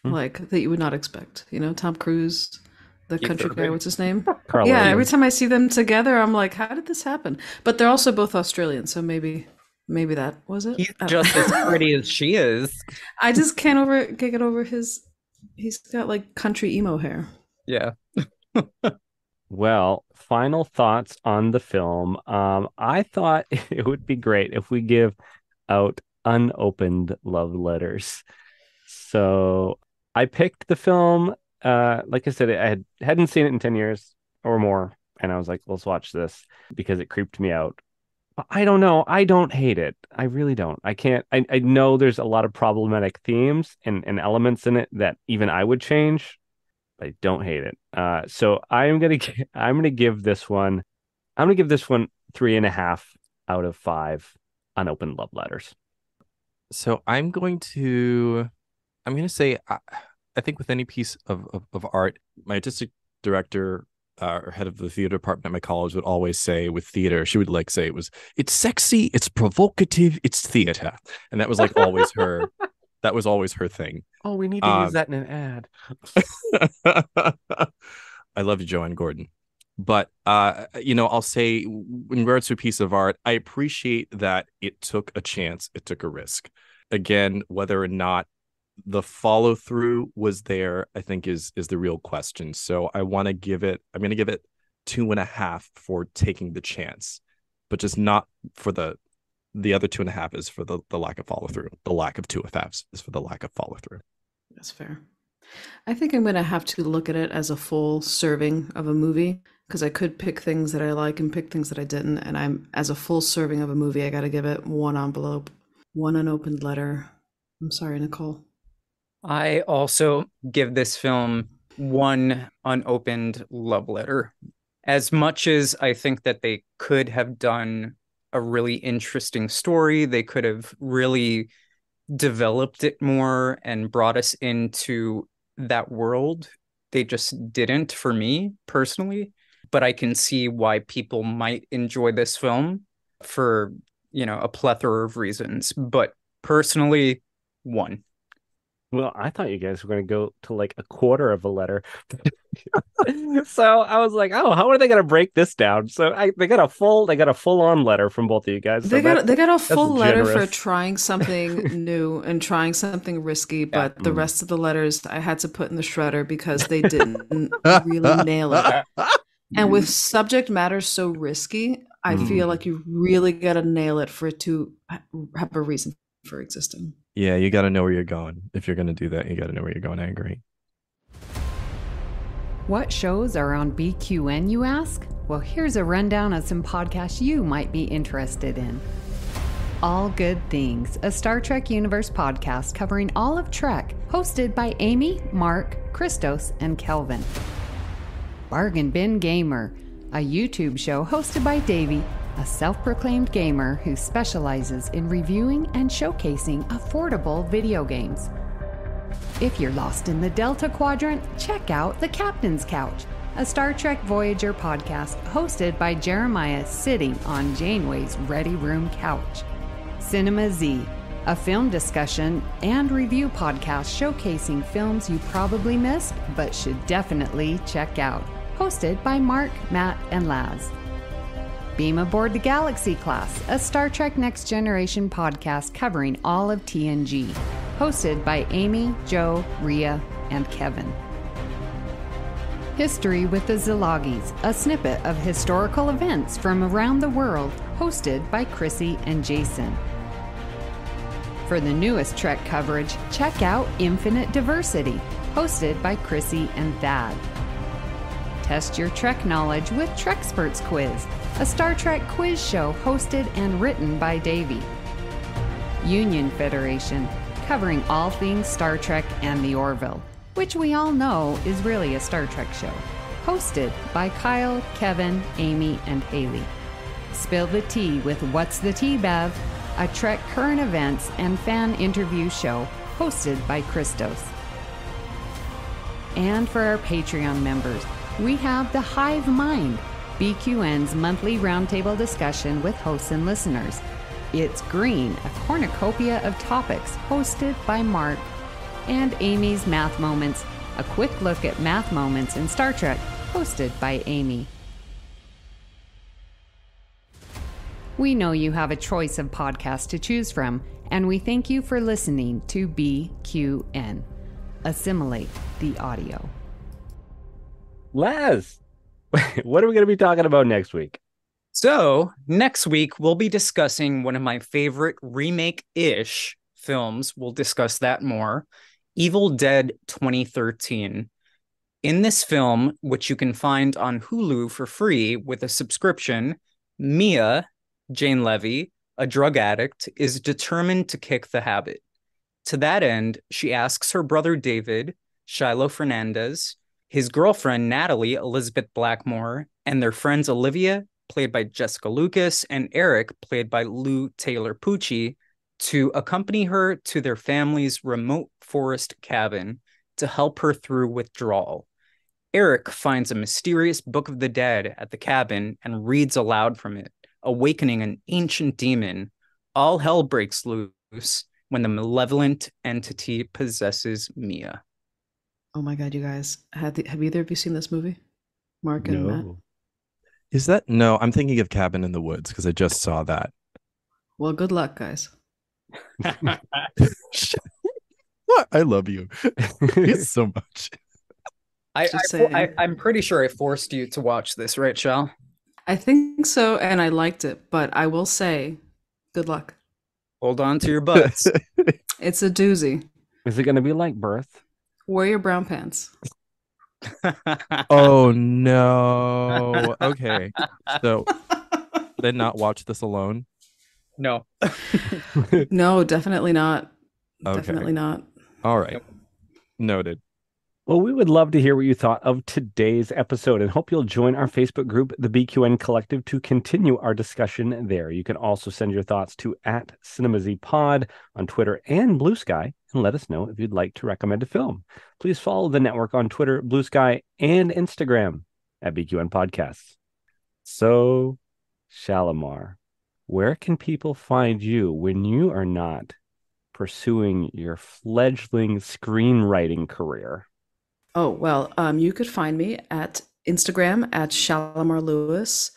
like that you would not expect. Tom Cruise, the country guy. What's his name? Carl yeah. Urban. Every time I see them together, I'm like, how did this happen? But they're also both Australian, so maybe that was it. He's just as pretty as she is. I just can't get over his. He's got like country emo hair. Yeah. Well, final thoughts on the film. I thought it would be great if we give out unopened love letters. So I picked the film. Like I said, I hadn't seen it in 10 years or more. And I was like, let's watch this because it creeped me out. I don't know. I don't hate it. I really don't. I can't. I know there's a lot of problematic themes and elements in it that even I would change. But I don't hate it. So I'm gonna give this one. I'm gonna give this one 3.5 out of 5 unopened love letters. So I'm going to say I think with any piece of art, my artistic director or head of the theater department at my college would always say with theater, she would like say it's sexy, it's provocative, it's theater. And that was like always her, that was always her thing. Oh, we need to use that in an ad. I love you, Joanne Gordon. But, I'll say in regards to a piece of art, I appreciate that it took a chance. It took a risk. Again, whether or not the follow through was there, I think is the real question. So I'm going to give it 2.5 for taking the chance, but just not for the other 2.5 is for the lack of follow through. The lack of 2.5 is for the lack of follow through. That's fair. I think I'm going to have to look at it as a full serving of a movie, because I could pick things that I like and pick things that I didn't. And I'm, as a full serving of a movie, I got to give it 1 envelope, 1 unopened letter. I'm sorry, Nicole. I also give this film 1 unopened love letter. As much as I think that they could have done a really interesting story, they could have really developed it more and brought us into that world. They just didn't for me personally, but I can see why people might enjoy this film for, a plethora of reasons. But personally, 1. Well, I thought you guys were going to go to like 1/4 of a letter. So I was like, oh, how are they going to break this down? So they got a full on letter from both of you guys. They got a full letter generous. for trying something new and trying something risky, but the rest of the letters I had to put in the shredder because they didn't really nail it. And with subject matter so risky, I feel like you really got to nail it for it to have a reason for existing. Yeah, you got to know where you're going. If you're going to do that, you got to know where you're going. I agree. What shows are on BQN, you ask? Well, here's a rundown of some podcasts you might be interested in. All Good Things, a Star Trek Universe podcast covering all of Trek, hosted by Amy, Mark, Christos, and Kelvin. Bargain Bin Gamer, a YouTube show hosted by Davey, a self-proclaimed gamer who specializes in reviewing and showcasing affordable video games. If you're lost in the Delta Quadrant, check out The Captain's Couch, a Star Trek Voyager podcast hosted by Jeremiah sitting on Janeway's Ready Room couch. Cinema Z, a film discussion and review podcast showcasing films you probably missed but should definitely check out, hosted by Mark, Matt, and Laz. Beam Aboard the Galaxy Class, a Star Trek Next Generation podcast covering all of TNG, hosted by Amy, Joe, Rhea, and Kevin. History with the Szilagys, a snippet of historical events from around the world, hosted by Chrissy and Jason. For the newest Trek coverage, check out Infinite Diversity, hosted by Chrissy and Thad. Test your Trek knowledge with Treksperts Quiz, a Star Trek quiz show hosted and written by Davey. Union Federation, covering all things Star Trek and the Orville, which we all know is really a Star Trek show, hosted by Kyle, Kevin, Amy, and Haley. Spill the Tea with What's the Tea, Bev, a Trek current events and fan interview show hosted by Christos. And for our Patreon members, we have The Hive Mind, BQN's monthly roundtable discussion with hosts and listeners. It's Green, a cornucopia of topics hosted by Mark. And Amy's Math Moments, a quick look at math moments in Star Trek, hosted by Amy. We know you have a choice of podcasts to choose from, and we thank you for listening to BQN. Assimilate the audio. Laz, what are we going to be talking about next week? So, next week, we'll be discussing one of my favorite remake-ish films. We'll discuss that more. Evil Dead 2013. In this film, which you can find on Hulu for free with a subscription, Mia, Jane Levy, a drug addict, is determined to kick the habit. To that end, she asks her brother David, Shiloh Fernandez, his girlfriend Natalie Elizabeth Blackmore, and their friends Olivia, played by Jessica Lucas, and Eric, played by Lou Taylor Pucci, to accompany her to their family's remote forest cabin to help her through withdrawal. Eric finds a mysterious Book of the Dead at the cabin and reads aloud from it, awakening an ancient demon. All hell breaks loose when the malevolent entity possesses Mia. Oh my God, you guys. Have either of you seen this movie? Mark and Matt? Is that? No, I'm thinking of Cabin in the Woods because I just saw that. Well, good luck, guys. What? I love you so much. I'm pretty sure I forced you to watch this, right, Shal? I think so, and I liked it, but I will say, good luck. Hold on to your butts. It's a doozy. Is it going to be like Birth? Wear your brown pants. Oh no. Okay. So did I not watch this alone? No. No, definitely not. Okay. Definitely not. All right. Noted. Well, we would love to hear what you thought of today's episode and hope you'll join our Facebook group, the BQN Collective, to continue our discussion there. You can also send your thoughts to @CinemaZPod on Twitter and Blue Sky and let us know if you'd like to recommend a film. Please follow the network on Twitter, Blue Sky, and Instagram @BQN Podcasts. So, Shalimar, where can people find you when you are not pursuing your fledgling screenwriting career? Oh, well, you could find me at Instagram at Shalimar Luis,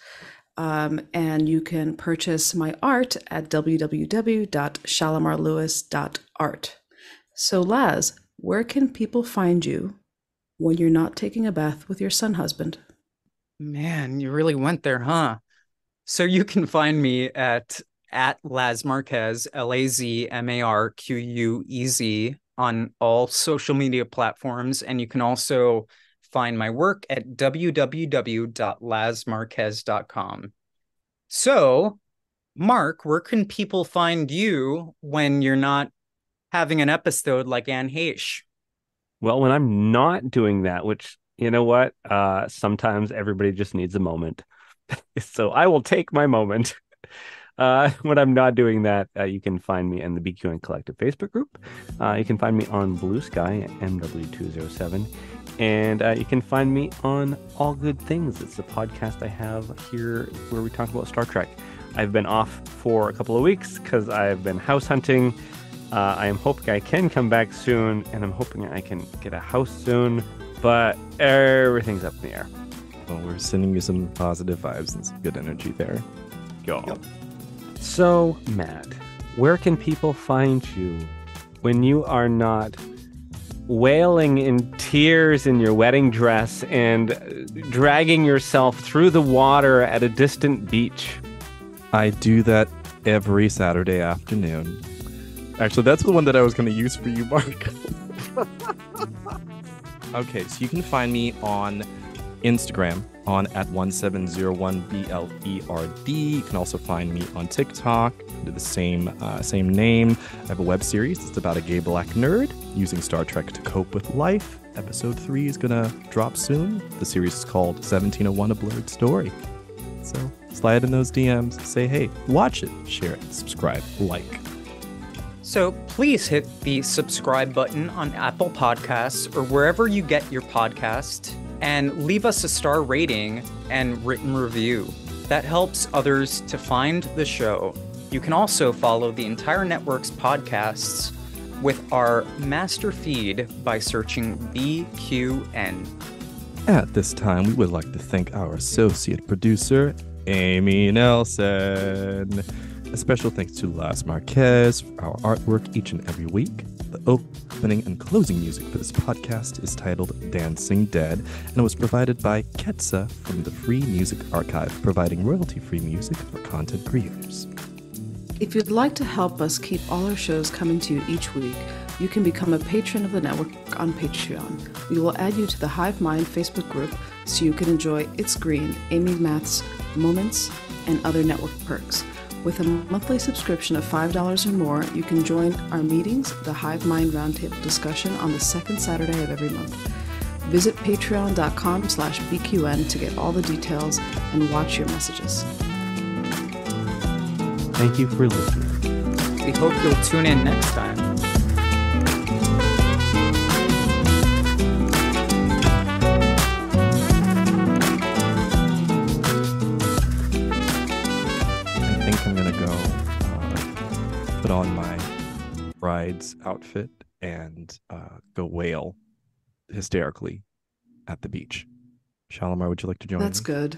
and you can purchase my art at www.shalimarluis.art. So, Laz, where can people find you when you're not taking a bath with your son husband? Man, you really went there, huh? So you can find me at Laz Marquez, LazMarquez, on all social media platforms. And you can also find my work at www.lazmarquez.com. So, Mark, where can people find you when you're not having an episode like Anne Heche? Well, when I'm not doing that, which, you know what? Sometimes everybody just needs a moment. So I will take my moment. When I'm not doing that, you can find me in the BQN Collective Facebook group. You can find me on Blue Sky at MW207. And you can find me on All Good Things. It's the podcast I have here where we talk about Star Trek. I've been off for a couple of weeks because I've been house hunting. I am hoping I can come back soon, and I'm hoping I can get a house soon. But everything's up in the air. Well, we're sending you some positive vibes and some good energy there. Go. Yep. So, Matt, where can people find you when you are not wailing in tears in your wedding dress and dragging yourself through the water at a distant beach? I do that every Saturday afternoon. Actually, that's the one that I was going to use for you, Mark. Okay, so you can find me on Instagram on @1701BLERD. You can also find me on TikTok under the same name. I have a web series that's about a gay black nerd using Star Trek to cope with life. Episode 3 is gonna drop soon. The series is called 1701: A Blurred Story. So slide in those DMs, say hey, watch it, share it, subscribe, like. So please hit the subscribe button on Apple Podcasts or wherever you get your podcast, and leave us a star rating and written review. That helps others to find the show. You can also follow the entire network's podcasts with our master feed by searching BQN. At this time, we would like to thank our associate producer, Amy Nelson. A special thanks to Lars Marquez for our artwork each and every week. The opening and closing music for this podcast is titled Dancing Dead, and it was provided by Ketsa from the Free Music Archive, providing royalty-free music for content creators. If you'd like to help us keep all our shows coming to you each week, you can become a patron of the network on Patreon. We will add you to the Hive Mind Facebook group so you can enjoy It's Green, Amy Math's Moments, and other network perks. With a monthly subscription of $5 or more, you can join our meetings, the Hive Mind Roundtable discussion on the second Saturday of every month. Visit patreon.com/BQN to get all the details and watch your messages. Thank you for listening. We hope you'll tune in next time. I think I'm going to go put on my bride's outfit and go wail hysterically at the beach. Shalimar, would you like to join That's me? good.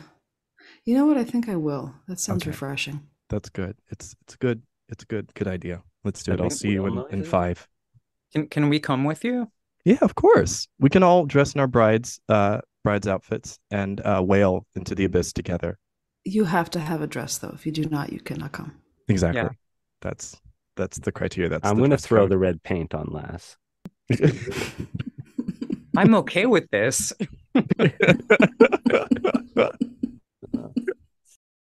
You know what? I think I will. That sounds Okay. refreshing. That's good. It's good. It's a good idea. Let's do it. That I'll makes see you whale in noises? 5. Can we come with you? Yeah, of course. We can all dress in our brides outfits and wail into the abyss together. You have to have a dress, though. If you do not, you cannot come. Exactly. Yeah. That's the criteria. That's I'm the going to dress throw code. the red paint on Lass. I'm okay with this.